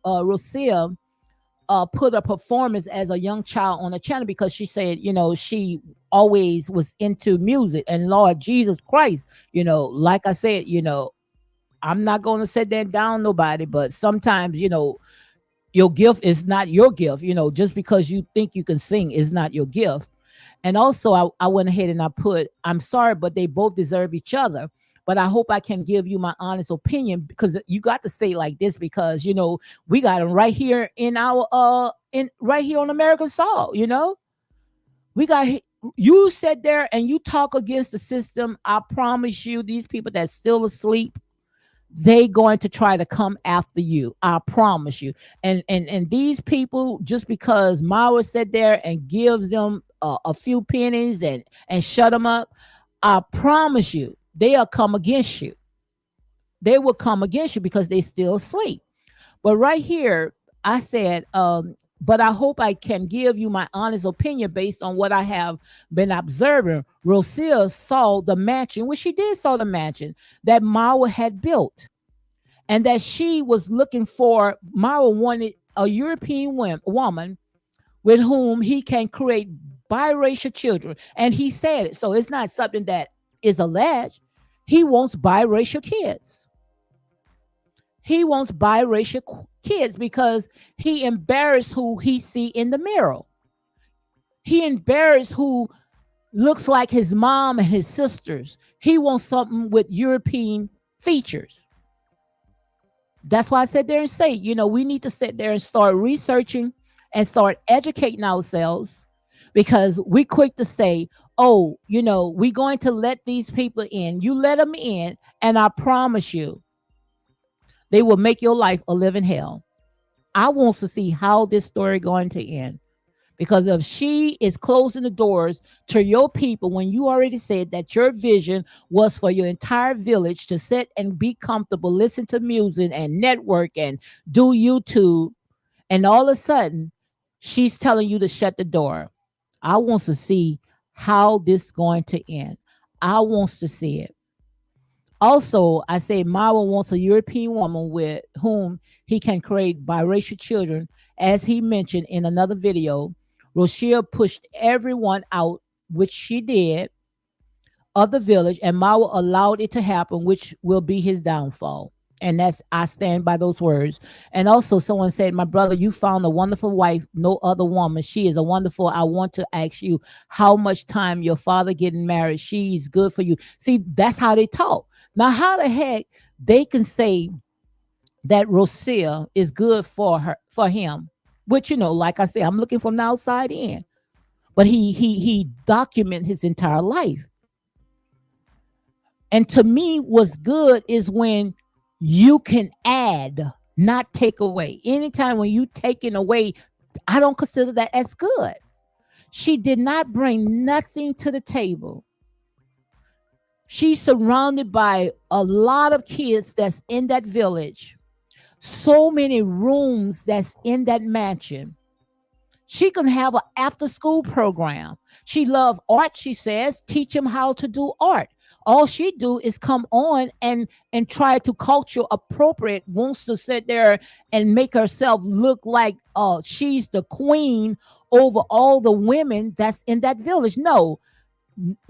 put a performance as a young child on the channel because she said, she always was into music and Lord Jesus Christ, like I said, I'm not gonna sit there and down nobody, but sometimes, your gift is not your gift, just because you think you can sing is not your gift. And also, I went ahead and I put, I'm sorry, but they both deserve each other. But I hope I can give you my honest opinion because you got to say like this because we got them right here in our in right here on American soil. We got you sit there and you talk against the system. I promise you, these people that's still asleep, they going to try to come after you. I promise you. And these people, just because Mara sat there and gives them a few pennies and shut them up, I promise you, they'll come against you. They will come against you because they still asleep. But right here, I said, but I hope I can give you my honest opinion based on what I have been observing. Rosia saw the mansion, which she did saw the mansion that Mara had built, and that she was looking for. Mara wanted a European woman with whom he can create biracial children. And he said it. So it's not something that is alleged. He wants biracial kids. He wants biracial kids because he embarrassed who he see in the mirror. He embarrassed who looks like his mom and his sisters. He wants something with European features. That's why I sat there and say, we need to sit there and start researching and start educating ourselves because we quick to say, oh, we're going to let these people in. You let them in, and I promise you, they will make your life a living hell. I want to see how this story going to end. Because if she is closing the doors to your people when you already said that your vision was for your entire village to sit and be comfortable, listen to music and network and do YouTube, And all of a sudden, she's telling you to shut the door. I want to see how this going to end. I wants to see it. Also, I say Mawa wants a European woman with whom he can create biracial children. As he mentioned in another video, Rochelle pushed everyone out, which she did, of the village, and Mawa allowed it to happen, which will be his downfall. And that's, I stand by those words. And also, someone said, "My brother, you found a wonderful wife, no other woman. She is a wonderful. I want to ask you how much time your father getting married. She's good for you." See, that's how they talk. Now, how the heck they can say that Rosia is good for her, for him? Which, like I said, I'm looking from the outside in. But he documented his entire life. And to me, what's good is when you can add, not take away. Anytime when you taking away, I don't consider that as good. She did not bring nothing to the table. She's surrounded by a lot of kids that's in that village. So many rooms that's in that mansion. She can have an after school program. She love art, she says. Teach him how to do art. All she do is come on and try to culture appropriate, wants to sit there and make herself look like she's the queen over all the women that's in that village. No,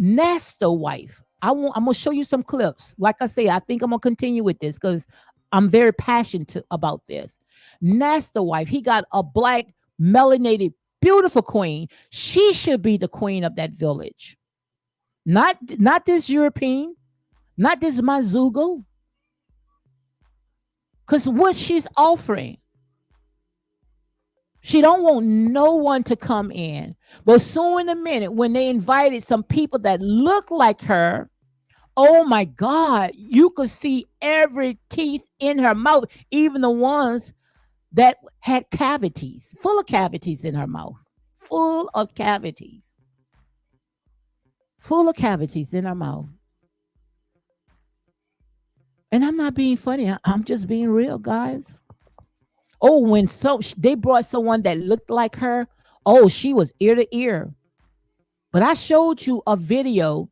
Nesta wife. I'm gonna show you some clips. Like I say, I think I'm gonna continue with this because I'm very passionate about this. Nesta wife, he got a black melanated beautiful queen. She should be the queen of that village. Not this European, not this Mzungu. Because what she's offering, she don't want no one to come in. But soon in a minute, when they invited some people that look like her, oh my God, you could see every teeth in her mouth, even the ones that had cavities, full of cavities in her mouth, full of cavities, full of cavities in her mouth. And I'm not being funny. I'm just being real, guys. Oh, when they brought someone that looked like her, oh, she was ear to ear. But I showed you a video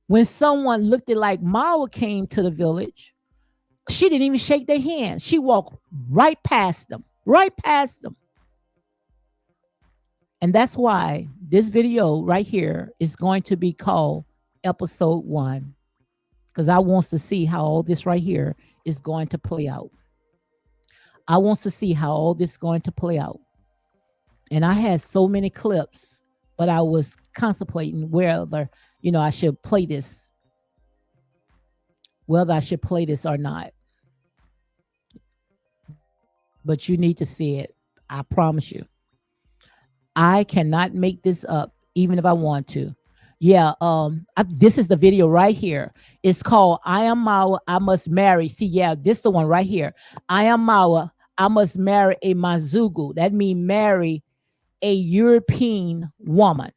when someone looked it like Mawa came to the village. She didn't even shake their hand. She walked right past them, right past them. And that's why this video right here is going to be called Ep.1, because I want to see how all this right here is going to play out. I want to see how all this is going to play out. And I had so many clips, but I was contemplating whether I should play this, whether I should play this or not. But you need to see it. I promise you. I cannot make this up, even if I want to. Yeah, this is the video right here. It's called "I Am Mawa, I Must Marry." See, yeah, this is the one right here. "I am Mawa, I must marry a Mzungu." That means marry a European woman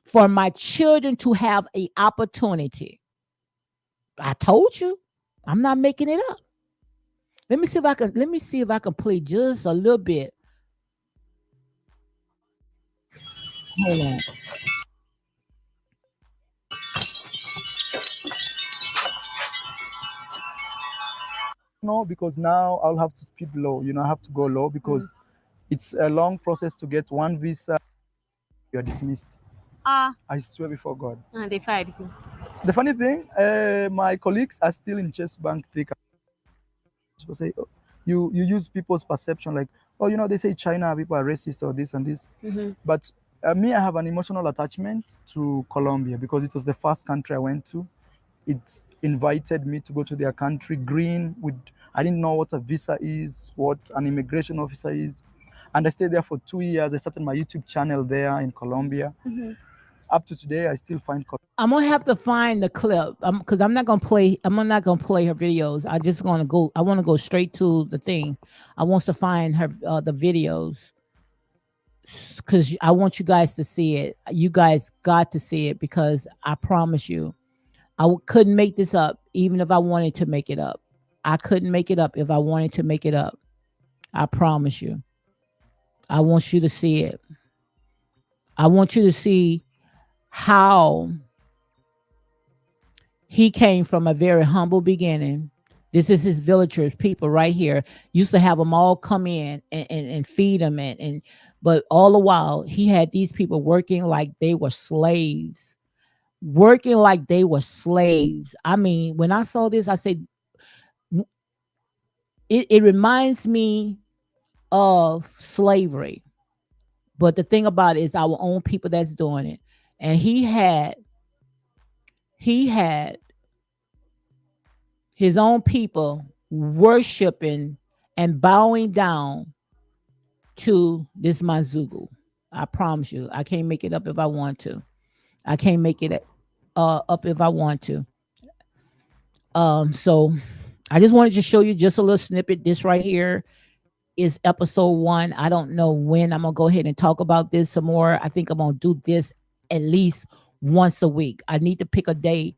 for my children to have a opportunity. I told you, I'm not making it up. Let me see if I can play just a little bit. Hold on. No, because now I'll have to speed low. I have to go low because it's a long process to get one visa. You're dismissed. I swear before God. They fired you. The funny thing, my colleagues are still in Chase Bank. They say, oh, you use people's perception like, oh, they say China people are racist or this and this. But me, I have an emotional attachment to Colombia because it was the first country I went to. It invited me to go to their country green with, I didn't know what a visa is, what an immigration officer is. And I stayed there for 2 years. I started my YouTube channel there in Colombia. Up to today, I still find. I'm gonna have to find the clip because I'm not gonna play. I'm not gonna play her videos. I just gonna go. I want to go straight to the thing. I want to find her the videos because I want you guys to see it. You guys got to see it because I promise you, couldn't make this up even if I wanted to make it up. I couldn't make it up if I wanted to make it up. I promise you. I want you to see it. I want you to see how he came from a very humble beginning. This is his villagers, people right here. Used to have them all come in and feed them, but all the while he had these people working like they were slaves, working like they were slaves. I mean, when I saw this, I said, it reminds me of slavery. But the thing about it is our own people that's doing it. And he had his own people worshiping and bowing down to this Mzungu. I promise you, I can't make it up if I want to. I can't make it up if I want to. So I just wanted to show you just a little snippet. This right here is episode 1. I don't know when I'm gonna go ahead and talk about this some more. I think I'm gonna do this at least once a week. I need to pick a day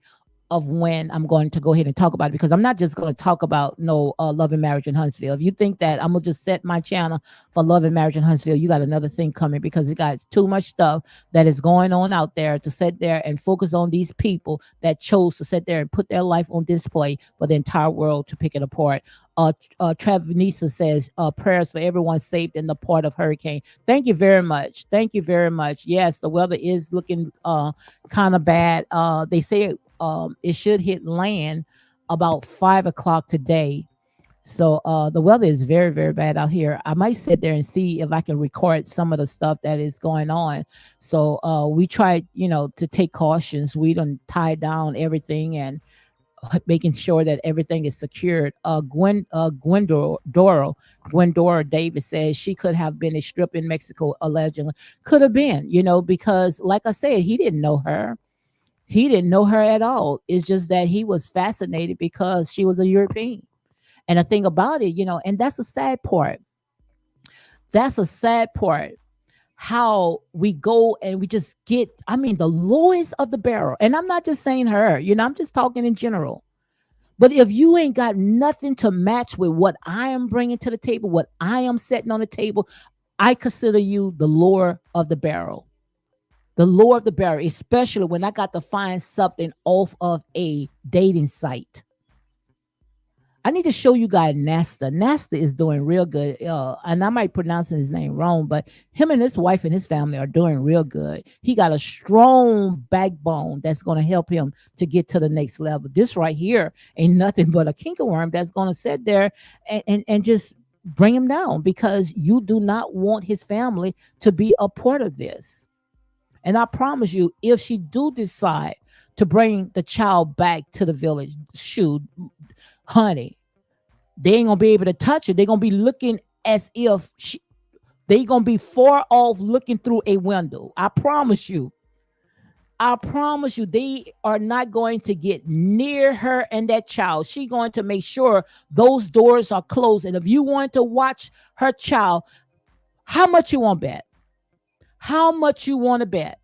of when I'm going to go ahead and talk about it, because I'm not just going to talk about no love and marriage in Huntsville. If you think that I'm gonna just set my channel for love and marriage in Huntsville, you got another thing coming, because it got too much stuff that is going on out there to sit there and focus on these people that chose to sit there and put their life on display for the entire world to pick it apart. Travanisa says prayers for everyone saved in the part of hurricane. Thank you very much. Thank you very much. Yes, the weather is looking kind of bad. They say it should hit land about 5 o'clock today. So the weather is very, very bad out here. I might sit there and see if I can record some of the stuff that is going on. So we tried, to take cautions. We done tie down everything and making sure that everything is secured. Gwendora Davis says she could have been a strip in Mexico, allegedly. Could have been, because like I said, he didn't know her. He didn't know her at all. It's just that he was fascinated because she was a European. And the thing about it, and that's a sad part. That's a sad part. How we go and we just get, I mean, the lowest of the barrel. And I'm not just saying her, I'm just talking in general. But if you ain't got nothing to match with what I am bringing to the table, what I am setting on the table, I consider you the lower of the barrel. The lower of the barrel, especially when I got to find something off of a dating site. I need to show you guys Nasta. Nasta is doing real good. And I might pronounce his name wrong, but him and his wife and his family are doing real good. He got a strong backbone that's going to help him to get to the next level. This right here ain't nothing but a kinkerworm that's going to sit there and just bring him down, because you do not want his family to be a part of this. And I promise you, if she do decide to bring the child back to the village, shoot, honey, they ain't gonna be able to touch it. They're gonna be looking as if they gonna be far off looking through a window. I promise you. I promise you, they are not going to get near her and that child. She going to make sure those doors are closed. And if you want to watch her child, how much you want to bet? How much you want to bet?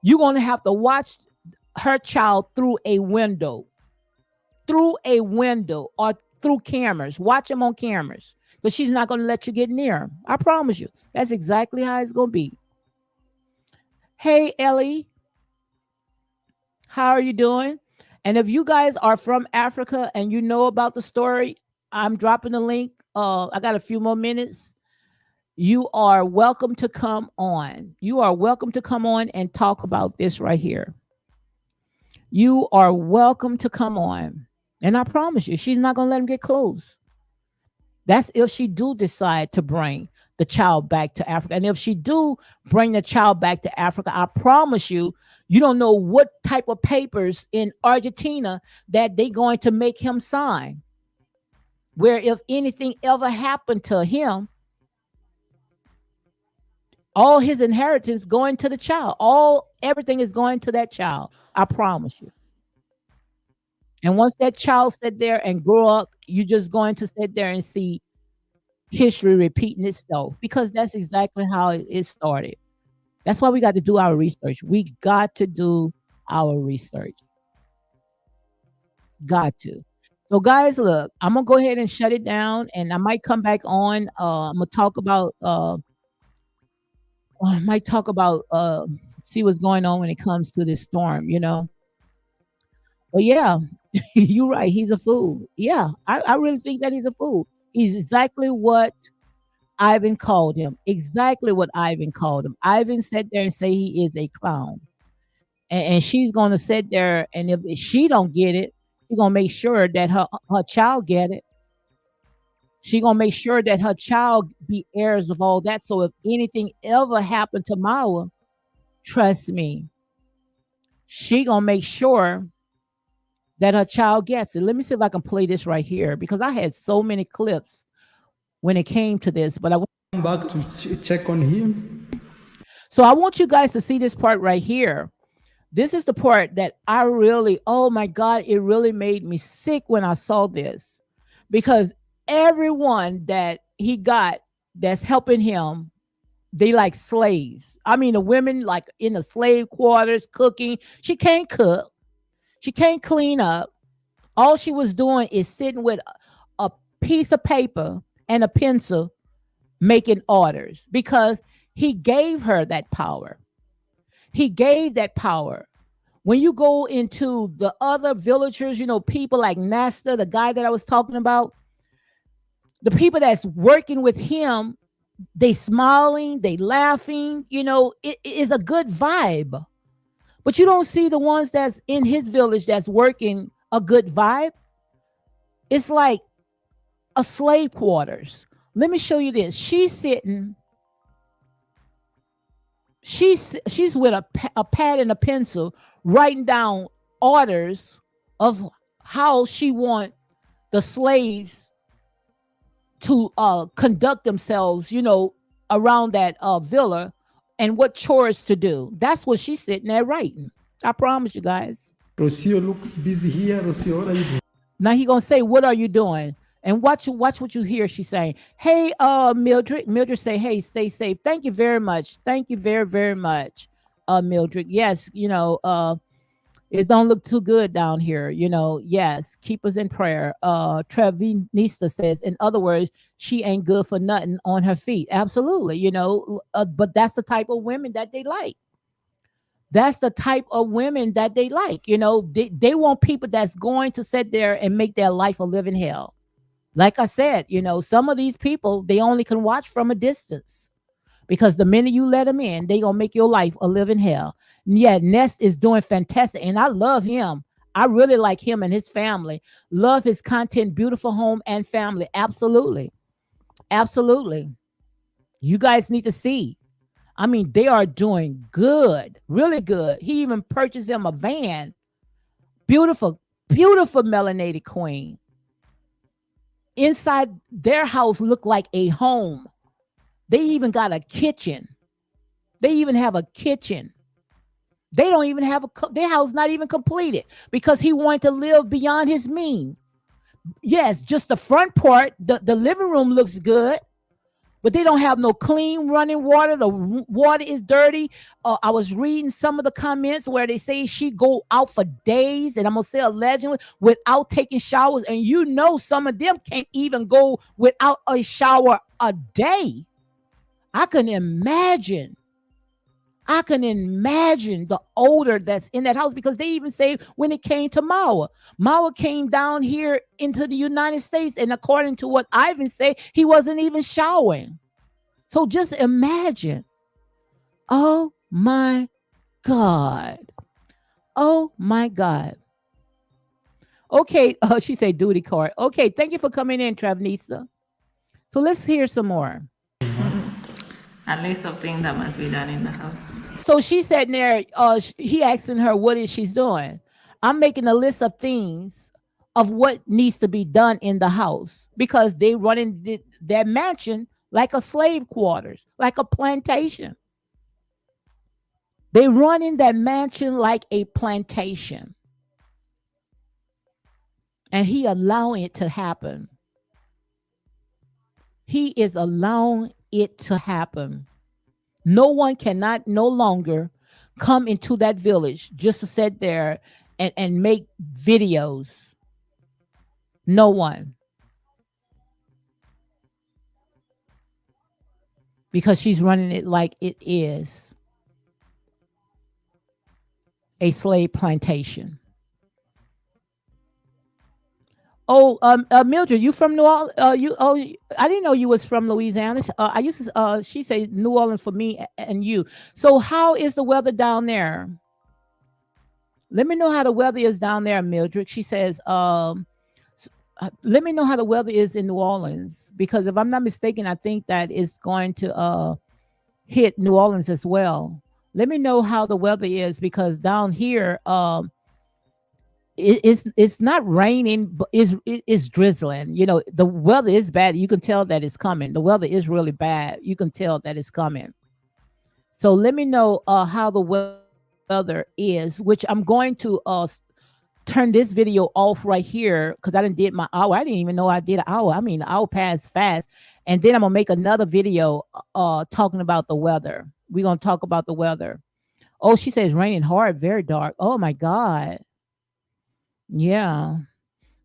You're going to have to watch her child through a window or through cameras. Watch them on cameras, because she's not going to let you get near him. I promise you. That's exactly how it's going to be. Hey, Ellie, how are you doing? And if you guys are from Africa and you know about the story, I'm dropping the link. I got a few more minutes. You are welcome to come on. You are welcome to come on and talk about this right here. You are welcome to come on. And I promise you, she's not going to let him get close. That's if she do decide to bring the child back to Africa. And if she do bring the child back to Africa, I promise you, you don't know what type of papers in Argentina that they going to make him sign. Where if anything ever happened to him, all his inheritance going to the child. Everything is going to that child. I promise you. And once that child sit there and grow up, you're just going to sit there and see history repeating itself, because that's exactly how it started. That's why we got to do our research. We got to do our research. Got to. So, guys, look, I'm gonna go ahead and shut it down, and I might come back on. I'm gonna talk about I might talk about see what's going on when it comes to this storm, you know. But yeah, you're right. He's a fool. Yeah, I really think that he's a fool. He's exactly what Ivan called him. Exactly what Ivan called him. Ivan sat there and say he is a clown. And she's gonna sit there, and if she don't get it, she's gonna make sure that her child get it. She gonna make sure that her child be heirs of all that. So if anything ever happened to Mawa, trust me, she gonna make sure that her child gets it. Let me see if I can play this right here because I had so many clips when it came to this, but I back to check on him. so I want you guys to see this part right here. This is the part that I really, oh my God, it really made me sick when I saw this because everyone that he got that's helping him, they like slaves. I mean, the women like in the slave quarters cooking. She can't cook. She can't clean up. All she was doing is sitting with a piece of paper and a pencil making orders because he gave her that power. He gave that power. When you go into the other villagers, you know, people like Nasta, the guy that I was talking about, the people that's working with him, they smiling, they laughing, you know, it is a good vibe. But you don't see the ones that's in his village that's working a good vibe. It's like a slave quarters. Let me show you this. She's sitting, she's with a pad and a pencil writing down orders of how she want the slaves to conduct themselves, you know, around that villa and what chores to do. That's what she's sitting there writing. I promise you guys. Rocio looks busy here. Rocio, what are you doing? Now he gonna say, "What are you doing?" And watch what you hear. She's saying, "Hey, Mildred." Mildred say, "Hey, stay safe. Thank you very much. Thank you very much, Mildred. Yes, you know, it don't look too good down here. You know, yes, keep us in prayer." Trevinista says, in other words, she ain't good for nothing on her feet. Absolutely, you know, but that's the type of women that they like. That's the type of women that they like. You know, they want people that's going to sit there and make their life a living hell. Like I said, you know, some of these people, they only can watch from a distance because the minute you let them in, they going to make your life a living hell. And yeah, Nest is doing fantastic. And I love him. I really like him and his family. Love his content, beautiful home and family. Absolutely. Absolutely. You guys need to see. I mean, they are doing good, really good. He even purchased him a van. Beautiful, beautiful melanated queen. Inside their house looked like a home. They even got a kitchen. They even have a kitchen. They don't even have their house not even completed because he wanted to live beyond his means. Yes, just the front part, the living room looks good, but they don't have no clean running water. The water is dirty. I was reading some of the comments where they say she go out for days, and I'm gonna say allegedly without taking showers. And you know, some of them can't even go without a shower a day. I can imagine. I can imagine the odor that's in that house because they even say when it came to Mawa, Mawa came down here into the United States, and according to what Ivan said, he wasn't even showering. So just imagine. Oh my God. Oh my God. Okay, she said duty card. Okay, thank you for coming in, Travnisa. So let's hear some more. A list of things that must be done in the house. So she said there, he asking her what is she's doing. I'm making a list of things of what needs to be done in the house because they running that mansion like a slave quarters, like a plantation. They run in that mansion like a plantation. And he allowing it to happen. He is allowing it to happen. No one cannot no longer come into that village just to sit there and make videos. No one. because she's running it like it is a slave plantation. Oh, Mildred, you from New Orleans? I didn't know you was from Louisiana. I used to. She said New Orleans for me and you. So, how is the weather down there? Let me know how the weather is down there, Mildred. She says, let me know how the weather is in New Orleans because if I'm not mistaken, I think that it's going to hit New Orleans as well. Let me know how the weather is because down here, it's not raining, but it's drizzling. You know, the weather is bad. You can tell that it's coming. The weather is really bad. You can tell that it's coming. So let me know how the weather is, which I'm going to turn this video off right here because I didn't did my hour. I didn't even know I did an hour. I mean, the hour passed fast. And then I'm gonna make another video talking about the weather. We're gonna talk about the weather. Oh, she says raining hard, very dark. Oh my God. Yeah.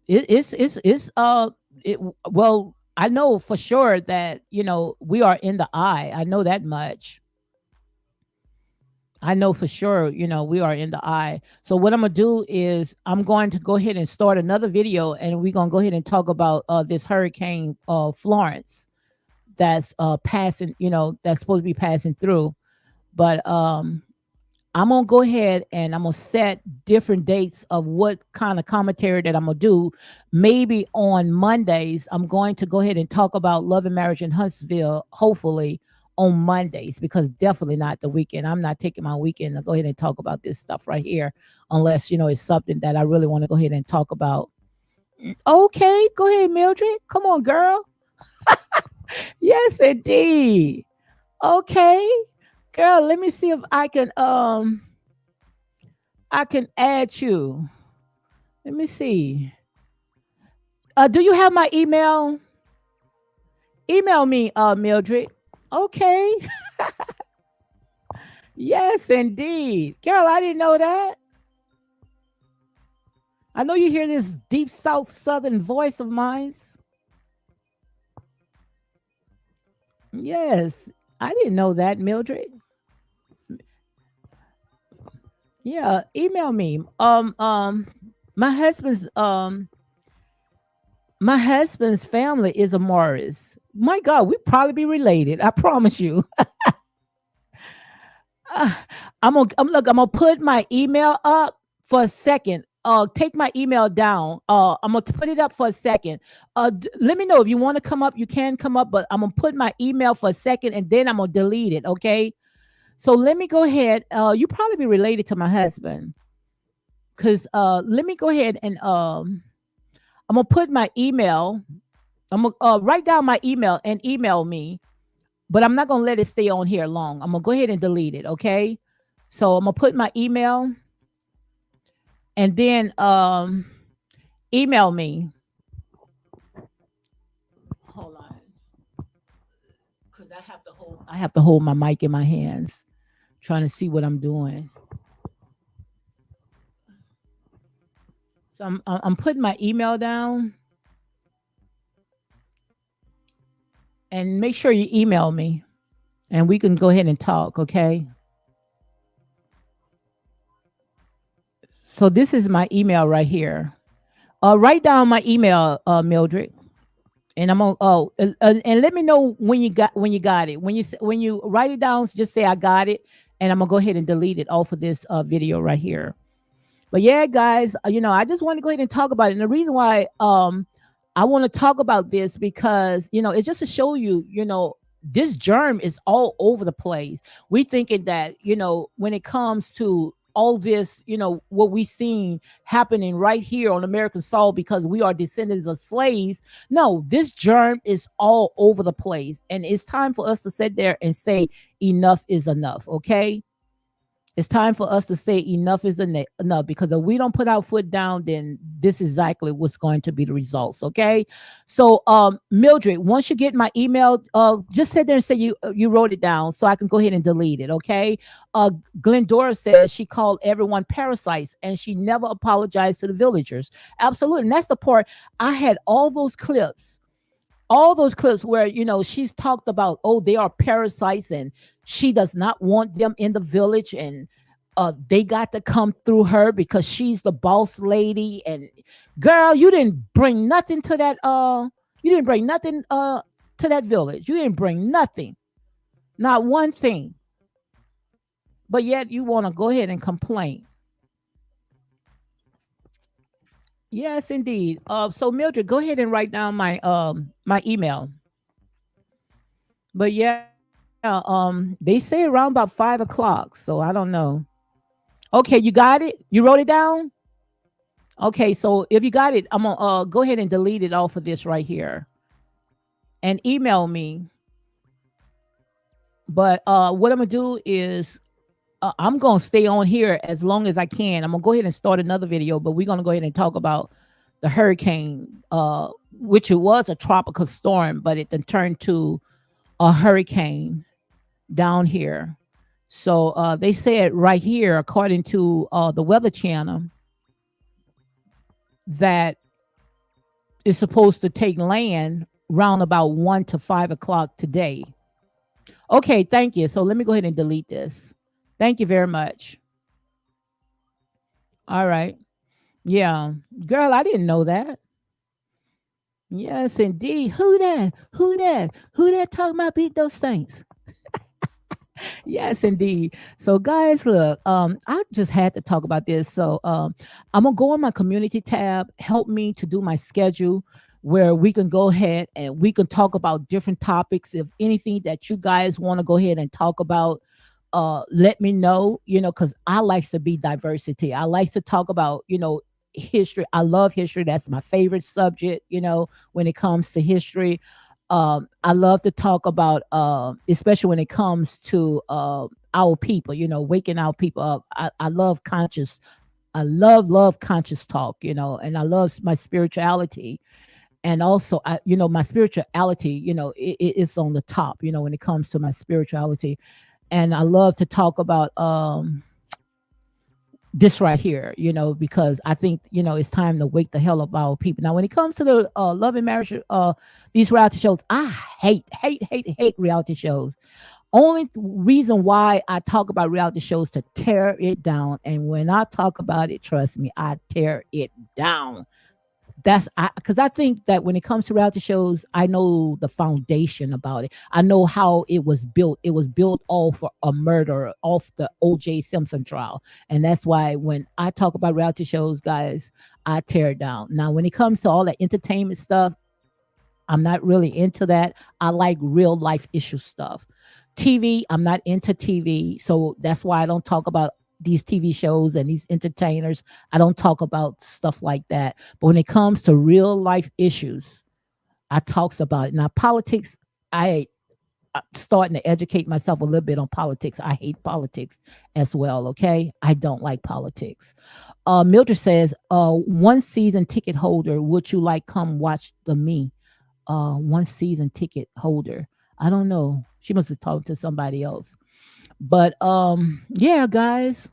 It's it well, I know for sure that we are in the eye. I know that much. I know for sure, we are in the eye. So what I'm gonna do is I'm going to go ahead and start another video, and we're gonna go ahead and talk about this hurricane Florence that's passing, that's supposed to be passing through. But I'm gonna go ahead and I'm gonna set different dates of what kind of commentary that I'm gonna do. Maybe on Mondays, I'm going to go ahead and talk about love and marriage in Huntsville, hopefully on Mondays, because definitely not the weekend. I'm not taking my weekend to go ahead and talk about this stuff right here, unless it's something that I really want to go ahead and talk about. Okay, go ahead, Mildred. Come on, girl. Yes, indeed. Okay. Girl, let me see if I can add you. Let me see. Do you have my email? Email me, Mildred. Okay. Yes, indeed. Girl, I didn't know that. I know you hear this deep south southern voice of mine. Yes. I didn't know that, Mildred. Yeah, email me. My husband's my husband's family is a Morris. My God, we probably be related. I promise you. Uh, I'm gonna put my email up for a second. Take my email down. I'm gonna put it up for a second. Let me know if you want to come up. You can come up, but I'm gonna put my email for a second and then I'm gonna delete it. Okay. So let me go ahead. You probably be related to my husband, cause let me go ahead and I'm gonna put my email. I'm gonna write down my email and email me, but I'm not gonna let it stay on here long. I'm gonna go ahead and delete it. Okay. So I'm gonna put my email and then email me. Hold on, because I have to hold my mic in my hands, trying to see what I'm doing. So I'm putting my email down, and make sure you email me, and we can go ahead and talk. Okay. So this is my email right here. Write down my email, Mildred, and I'm gonna and let me know when you got it. When you write it down, just say I got it, and I'm gonna go ahead and delete it off of this video right here. But yeah, guys, I just want to go ahead and talk about it. And the reason why I want to talk about this because it's just to show you, this germ is all over the place. We thinking that when it comes to all this, what we seen happening right here on American soil because we are descendants of slaves. No, this germ is all over the place, and it's time for us to sit there and say enough is enough. Okay. It's time for us to say enough is enough, because if we don't put our foot down, then this is exactly what's going to be the results. Okay. So Mildred, once you get my email, just sit there and say you wrote it down so I can go ahead and delete it. Okay. Glendora says she called everyone parasites and she never apologized to the villagers. Absolutely. And that's the part. I had all those clips all those clips where she's talked about, oh, they are parasites and she does not want them in the village, and they got to come through her because she's the boss lady. And girl, you didn't bring nothing to that you didn't bring nothing to that village. You didn't bring nothing, not one thing. But yet you want to go ahead and complain. Yes, indeed. So Mildred, go ahead and write down my email. But yeah, they say around about 5 o'clock, so I don't know. Okay, you got it? You wrote it down? Okay, so if you got it, I'm gonna go ahead and delete it off of this right here and email me. But what I'm gonna do is I'm gonna stay on here as long as I can. I'm gonna go ahead and start another video, but we're gonna go ahead and talk about the hurricane, which it was a tropical storm, but it then turned to a hurricane down here. So they said right here, according to the Weather Channel, that it's supposed to take land round about 1 to 5 o'clock today. Okay, thank you. So let me go ahead and delete this. Thank you very much. All right. Yeah. Girl, I didn't know that. Yes, indeed. Who that? Who that? Who that talking about beat those saints? Yes, indeed. So guys, look, I just had to talk about this. So I'm gonna go on my community tab, help me to do my schedule where we can go ahead and we can talk about different topics. If anything that you guys want to go ahead and talk about, let me know, because I like to be diversity. I like to talk about, history. I love history. That's my favorite subject, when it comes to history. I love to talk about, especially when it comes to our people, waking our people up. I love conscious, I love conscious talk, and I love my spirituality. And also, my spirituality, it's on the top, when it comes to my spirituality. And I love to talk about this right here, because I think, it's time to wake the hell up our people. Now, when it comes to the love and marriage, these reality shows, I hate reality shows. Only reason why I talk about reality shows to tear it down. And when I talk about it, trust me, I tear it down. That's because I think that when it comes to reality shows, I know the foundation about it. I know how it was built. It was built off a murder, off the O.J. Simpson trial, and that's why when I talk about reality shows, guys, I tear it down. Now, when it comes to all that entertainment stuff, I'm not really into that. I like real life issue stuff. TV, I'm not into TV, so that's why I don't talk about these TV shows and these entertainers. I don't talk about stuff like that. But when it comes to real life issues, I talks about it. Now, politics, I'm starting to educate myself a little bit on politics. I hate politics as well. Okay, I don't like politics. Mildred says, one season ticket holder, would you like come watch the me? One season ticket holder. I don't know. She must be talking to somebody else. But yeah, guys,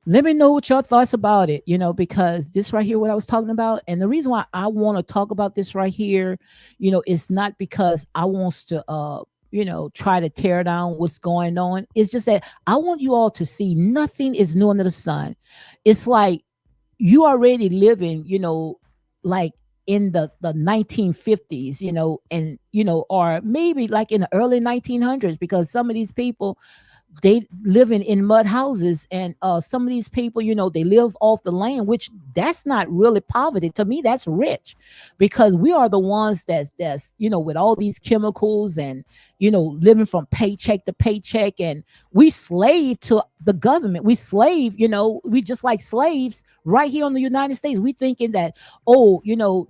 let me know what your thoughts about it, because this right here, what I was talking about, and the reason why I want to talk about this right here, is not because I wants to try to tear down what's going on. It's just that I want you all to see nothing is new under the sun. It's like you already living, like in the 1950s, and or maybe like in the early 1900s, because some of these people, they living in mud houses, and some of these people, they live off the land, which that's not really poverty to me. That's rich, because we are the ones that's with all these chemicals, and living from paycheck to paycheck, and we slave to the government. We slave, we just like slaves right here in the United States. We thinking that, oh,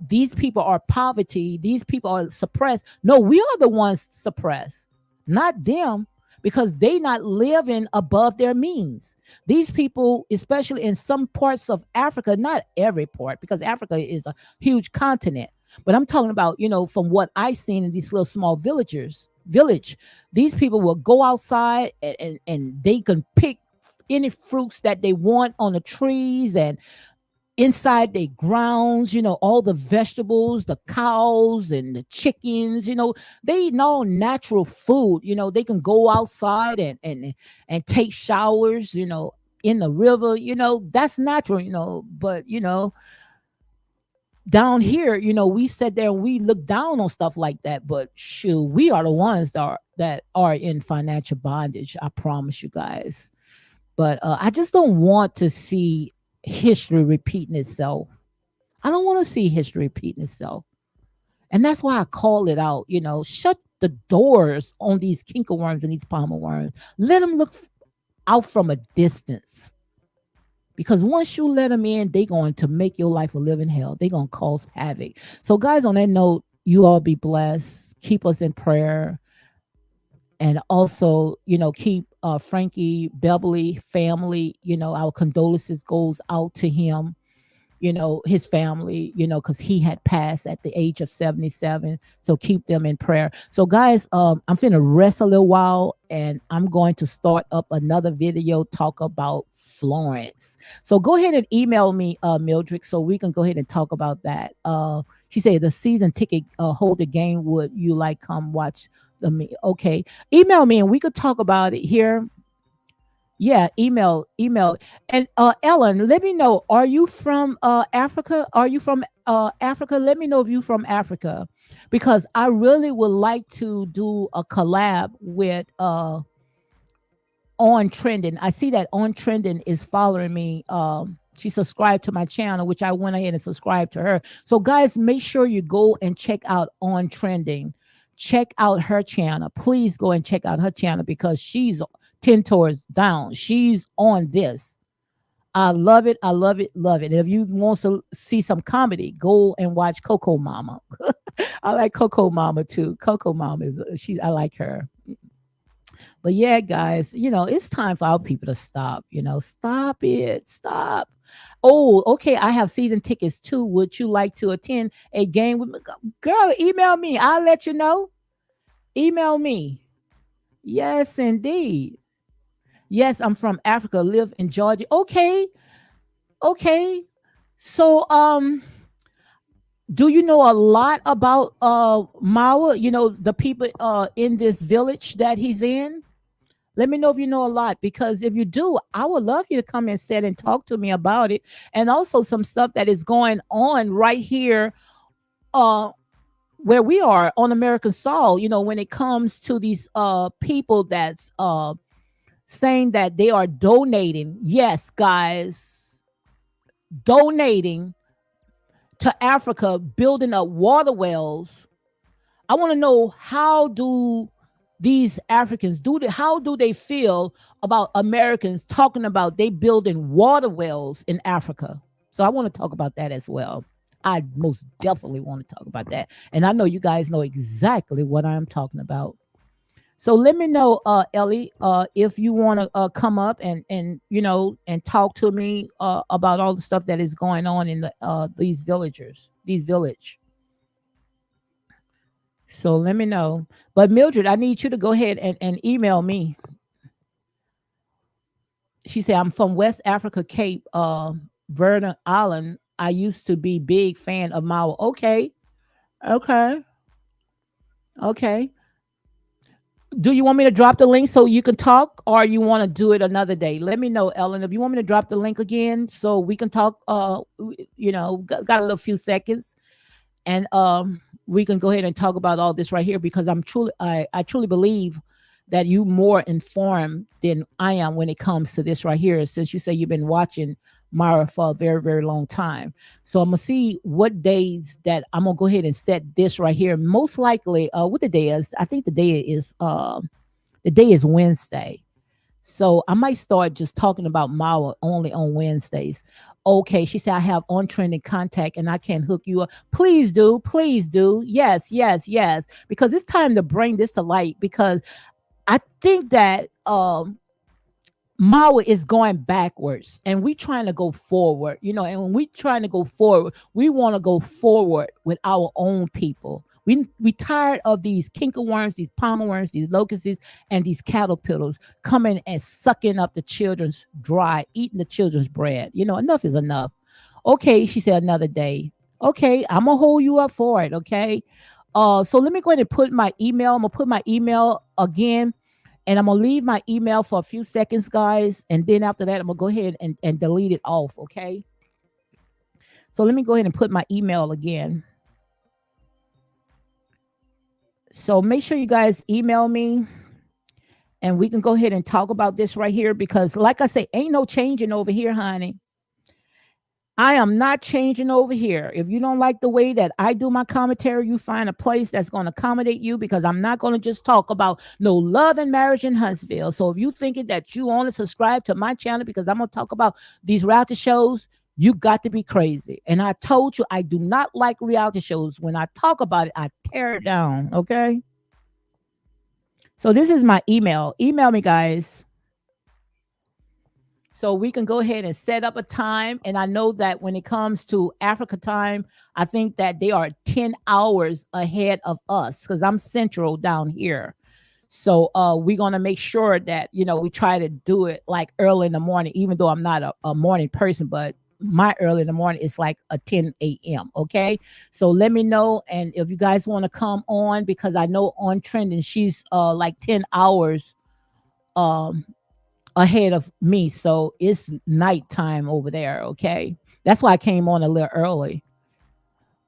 these people are poverty, these people are suppressed. No, we are the ones suppressed, not them, because they not living above their means. These people, especially in some parts of Africa, not every part, because Africa is a huge continent, but I'm talking about, from what I've seen in these little small village, these people will go outside, and they can pick any fruits that they want on the trees, and inside their grounds, all the vegetables, the cows and the chickens, they eating all natural food. They can go outside and take showers, in the river, that's natural, but down here, we sit there and we look down on stuff like that. But shoot, we are the ones that are in financial bondage. I promise you guys. But I just don't want to see history repeating itself. I don't want to see history repeating itself. And that's why I call it out, shut the doors on these kinkerworms and these palmer worms. Let them look out from a distance. Because once you let them in, they're going to make your life a living hell. They're going to cause havoc. So, guys, on that note, you all be blessed. Keep us in prayer. And also, keep Frankie Beverly family, our condolences goes out to him, his family, because he had passed at the age of 77. So keep them in prayer. So guys, I'm finna rest a little while and I'm going to start up another video talk about Florence. So go ahead and email me, Mildred, so we can go ahead and talk about that. She said the season ticket holder game, would you like come watch the me? Okay. Email me and we could talk about it here. Yeah, email. And Ellen, let me know, are you from Africa? Are you from Africa? Let me know if you from Africa, because I really would like to do a collab with On Trending. I see that On Trending is following me. She subscribed to my channel, which I went ahead and subscribed to her. So guys, make sure you go and check out On Trending. Check out her channel. Please go and check out her channel because she's 10 tours down. She's on this. I love it. I love it. Love it. If you want to see some comedy, go and watch Coco Mama. I like Coco Mama too. Coco Mama I like her. But yeah, guys, it's time for our people to stop. Stop it. Stop. Oh, okay. I have season tickets too. Would you like to attend a game with me? Girl, email me. I'll let you know. Email me. Yes, indeed. Yes, I'm from Africa, live in Georgia. Okay. Okay. So do you know a lot about Mawa? The people in this village that he's in? Let me know if you know a lot, because if you do, I would love you to come and sit and talk to me about it. And also some stuff that is going on right here uh where we are on American soil, when it comes to these people that's saying that they are donating. Yes, guys, donating to Africa, building up water wells. I want to know, how do these Africans how do they feel about Americans talking about they building water wells in Africa? So I want to talk about that as well. I most definitely want to talk about that. And I know you guys know exactly what I'm talking about. So let me know, Ellie, if you want to come up and talk to me about all the stuff that is going on in these village. So let me know. But Mildred, I need you to go ahead and email me. She said, I'm from West Africa, Cape Vernon Island. I used to be big fan of Mao. Okay. Okay. Okay. Do you want me to drop the link so you can talk, or you want to do it another day? Let me know, Ellen. If you want me to drop the link again so we can talk, got a little few seconds, and we can go ahead and talk about all this right here, because I truly believe that you more informed than I am when it comes to this right here, since you say you've been watching Mara for a very, very long time. So I'm gonna see what days that I'm gonna go ahead and set this right here. Most likely, what the day is, I think the day is Wednesday. So I might start just talking about Mara only on Wednesdays. Okay, she said I have on trending contact and I can hook you up. Please do, please do. Yes, yes, yes. Because it's time to bring this to light, because I think that Mawa is going backwards and we trying to go forward, and when we trying to go forward, we want to go forward with our own people. We tired of these kinkerworms, these palmer worms, these locusts, and these caterpillars coming and sucking up the children's dry, eating the children's bread. Enough is enough. Okay, she said another day. Okay, I'm gonna hold you up for it. Okay. So let me go ahead and put my email. I'm gonna put my email again, and I'm gonna leave my email for a few seconds, guys. And then after that, I'm gonna go ahead and delete it off. Okay. So let me go ahead and put my email again. So make sure you guys email me and we can go ahead and talk about this right here because, like I say, ain't no changing over here, honey. I am not changing over here. If you don't like the way that I do my commentary, you find a place that's going to accommodate you because I'm not going to just talk about no love and marriage in Huntsville. So if you thinking that you only subscribe to my channel because I'm going to talk about these reality shows, you got to be crazy. And I told you I do not like reality shows. When I talk about it, I tear it down. Okay. So this is my email. Email me, guys. So we can go ahead and set up a time. And I know that when it comes to Africa time, I think that they are 10 hours ahead of us because I'm central down here. So we're gonna make sure that we try to do it like early in the morning, even though I'm not a morning person, but my early in the morning is like a 10 a.m. Okay. So let me know. And if you guys want to come on, because I know on trending, she's like 10 hours um ahead of me. So it's nighttime over there. Okay. That's why I came on a little early.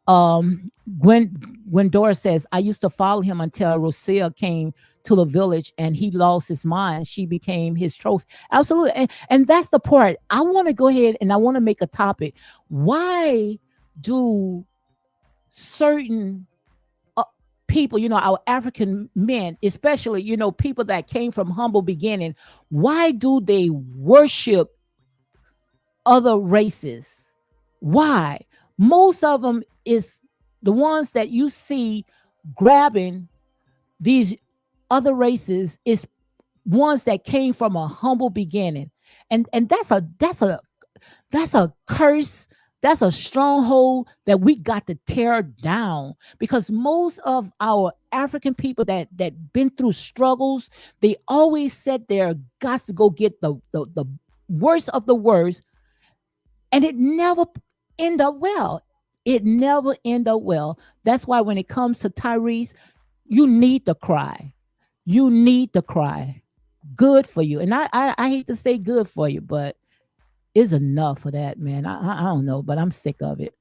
When Doris says, I used to follow him until Rosia came to the village and he lost his mind. She became his trophy. Absolutely. And that's the part. I want to go ahead and I want to make a topic. Why do certain people, our African men, especially, people that came from humble beginning, why do they worship other races? Why? Most of them is the ones that you see grabbing these other races is ones that came from a humble beginning. And that's a curse. That's a stronghold that we got to tear down because most of our African people that been through struggles, they always said they're got to go get the worst of the worst, and it never end up well. It never end up well. That's why when it comes to Tyrese, you need to cry. You need to cry. Good for you. And I hate to say good for you, but it's enough of that, man. I don't know, but I'm sick of it.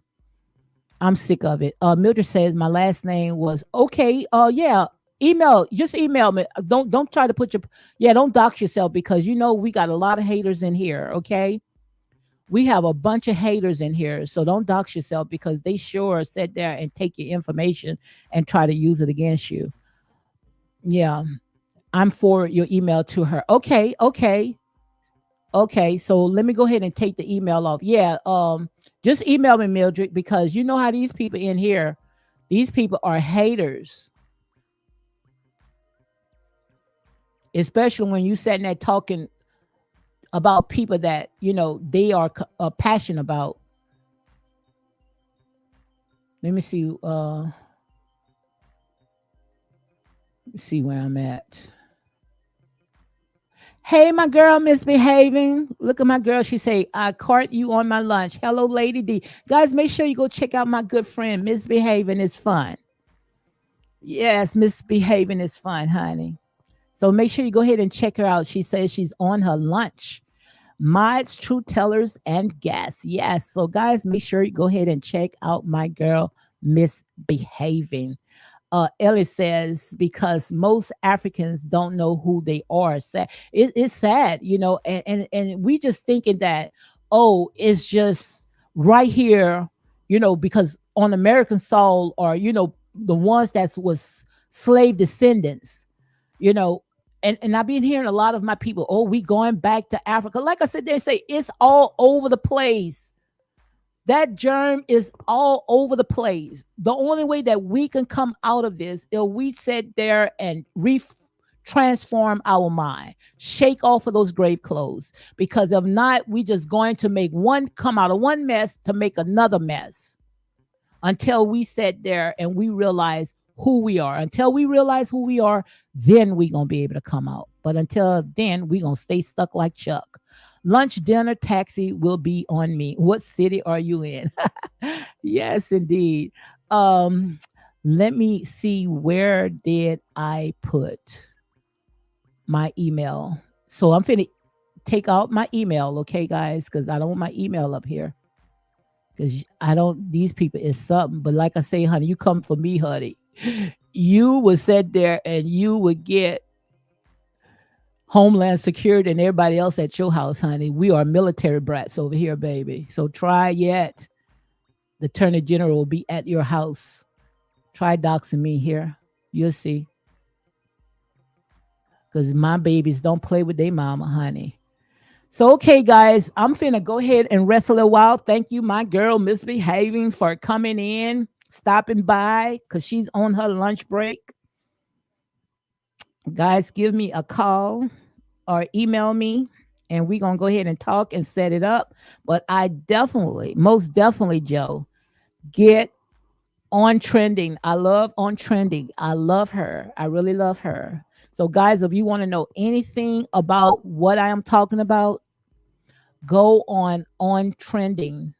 I'm sick of it. Mildred says my last name was okay. Yeah. Just email me. Don't try to put don't dox yourself because we got a lot of haters in here. Okay. We have a bunch of haters in here. So don't dox yourself because they sure sit there and take your information and try to use it against you. Yeah. I'm for your email to her. Okay. Okay. Okay, so let me go ahead and take the email off. Yeah, just email me, Mildred, because you know how these people in here, these people are haters, especially when you sitting there talking about people that they are passionate about. Let me see. See where I'm at. Hey, my girl, misbehaving. Look at my girl. She say, I caught you on my lunch. Hello, Lady D. Guys, make sure you go check out my good friend. Misbehaving is fun. Yes, misbehaving is fun, honey. So make sure you go ahead and check her out. She says she's on her lunch. Mods, truth tellers, and guests. Yes. So, guys, make sure you go ahead and check out my girl, misbehaving. Ellie says because most Africans don't know who they are. Sad. It's sad, and we just thinking that it's just right here, because on American soil or the ones that was slave descendants, you know. And I've been hearing a lot of my people, we going back to Africa. Like I said, they say it's all over the place. That germ is all over the place. The only way that we can come out of this is we sit there and transform our mind, shake off of those grave clothes. Because if not, we just going to come out of one mess to make another mess until we sit there and we realize who we are. Until we realize who we are, then we going to be able to come out. But until then, we going to stay stuck like Chuck. Lunch, dinner, taxi will be on me. What city are you in? Yes, indeed. Um, let me see, where did I put my email? So I'm finna take out my email, okay, guys, because I don't want my email up here. Because I don't, these people is something. But like I say, honey, you come for me, honey. You would sit there and you would get Homeland Security and everybody else at your house, honey. We are military brats over here, baby. So try yet. The Attorney General will be at your house. Try doxing me here. You'll see. Because my babies don't play with their mama, honey. So, okay, guys, I'm finna go ahead and wrestle a while. Thank you, my girl, Misbehaving, for coming in, stopping by, because she's on her lunch break. Guys, give me a call or email me, and we're going to go ahead and talk and set it up. But I definitely, most definitely, Joe, get on trending. I love on trending. I love her. I really love her. So, guys, if you want to know anything about what I am talking about, go on trending.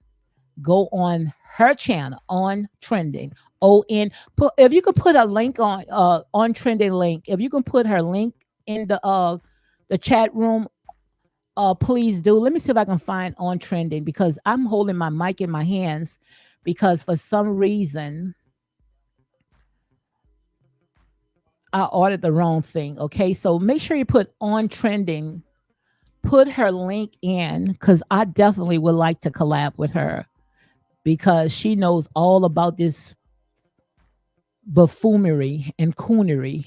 Go on her channel on trending. Put, if you could put a link on trending link. If you can put her link in the chat room, please do. Let me see if I can find on trending, because I'm holding my mic in my hands, because for some reason I ordered the wrong thing. Okay, so make sure you put on trending. Put her link in, because I definitely would like to collab with her, because she knows all about this buffoonery and coonery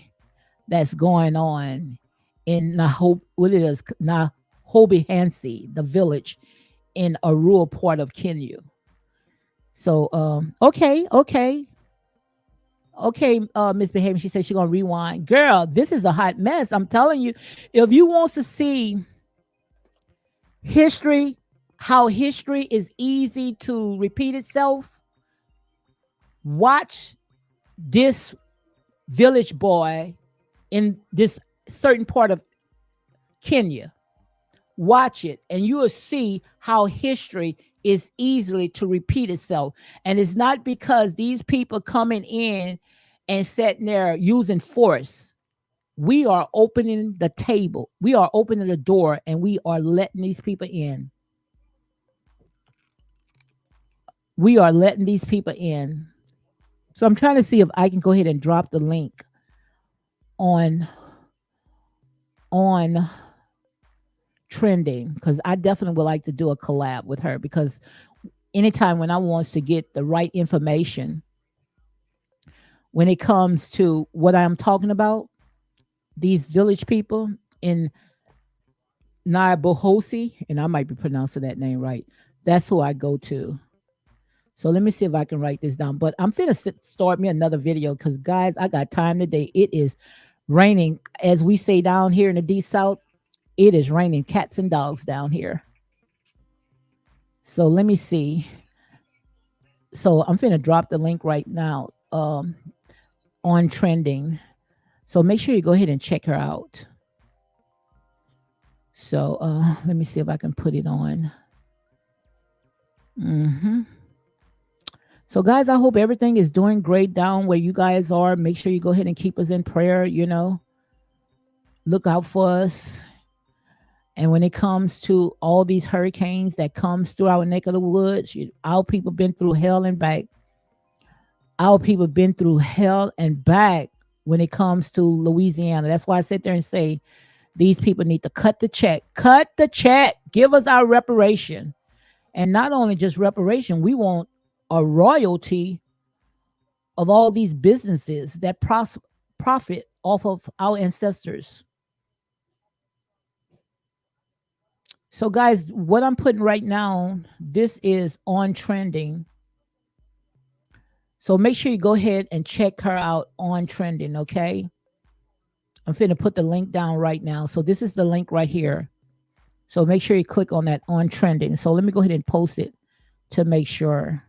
that's going on in Nahobe, the village in a rural part of Kenya. So, okay, Misbehaving. She said she's gonna rewind. Girl, this is a hot mess. I'm telling you, if you want to see history, how history is easy to repeat itself, watch this village boy in this certain part of Kenya. Watch it, and you will see how history is easily to repeat itself. And it's not because these people coming in and sitting there using force. We are opening the table. We are opening the door, and we are letting these people in. We are letting these people in. So I'm trying to see if I can go ahead and drop the link on on trending, because I definitely would like to do a collab with her, because anytime when I wants to get the right information when it comes to what I'm talking about, these village people in Naibohosi, and I might be pronouncing that name right. That's who I go to. So let me see if I can write this down. But I'm finna start me another video, because guys, I got time today. It is raining, as we say down here in the deep south. It is raining cats and dogs down here. So let me see. So I'm finna drop the link right now on trending. So make sure you go ahead and check her out. So let me see if I can put it on. So guys, I hope everything is doing great down where you guys are. Make sure you go ahead and keep us in prayer, Look out for us. And when it comes to all these hurricanes that comes through our neck of the woods, our people been through hell and back. Our people been through hell and back when it comes to Louisiana. That's why I sit there and say these people need to cut the check. Cut the check. Give us our reparation. And not only just reparation, we want a royalty of all these businesses that profit off of our ancestors. So guys, what I'm putting right now, this is on trending. So make sure you go ahead and check her out on trending, okay? I'm finna put the link down right now. So this is the link right here. So make sure you click on that on trending. So let me go ahead and post it to make sure.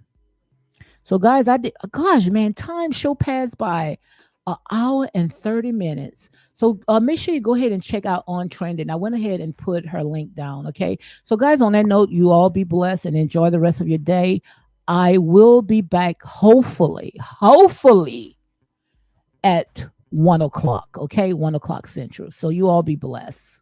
So guys, gosh, man, time sure passed by An hour and 30 minutes. So make sure you go ahead and check out On Trending. I went ahead and put her link down. Okay. So, guys, on that note, you all be blessed and enjoy the rest of your day. I will be back hopefully at 1 o'clock. Okay. 1 o'clock Central. So, you all be blessed.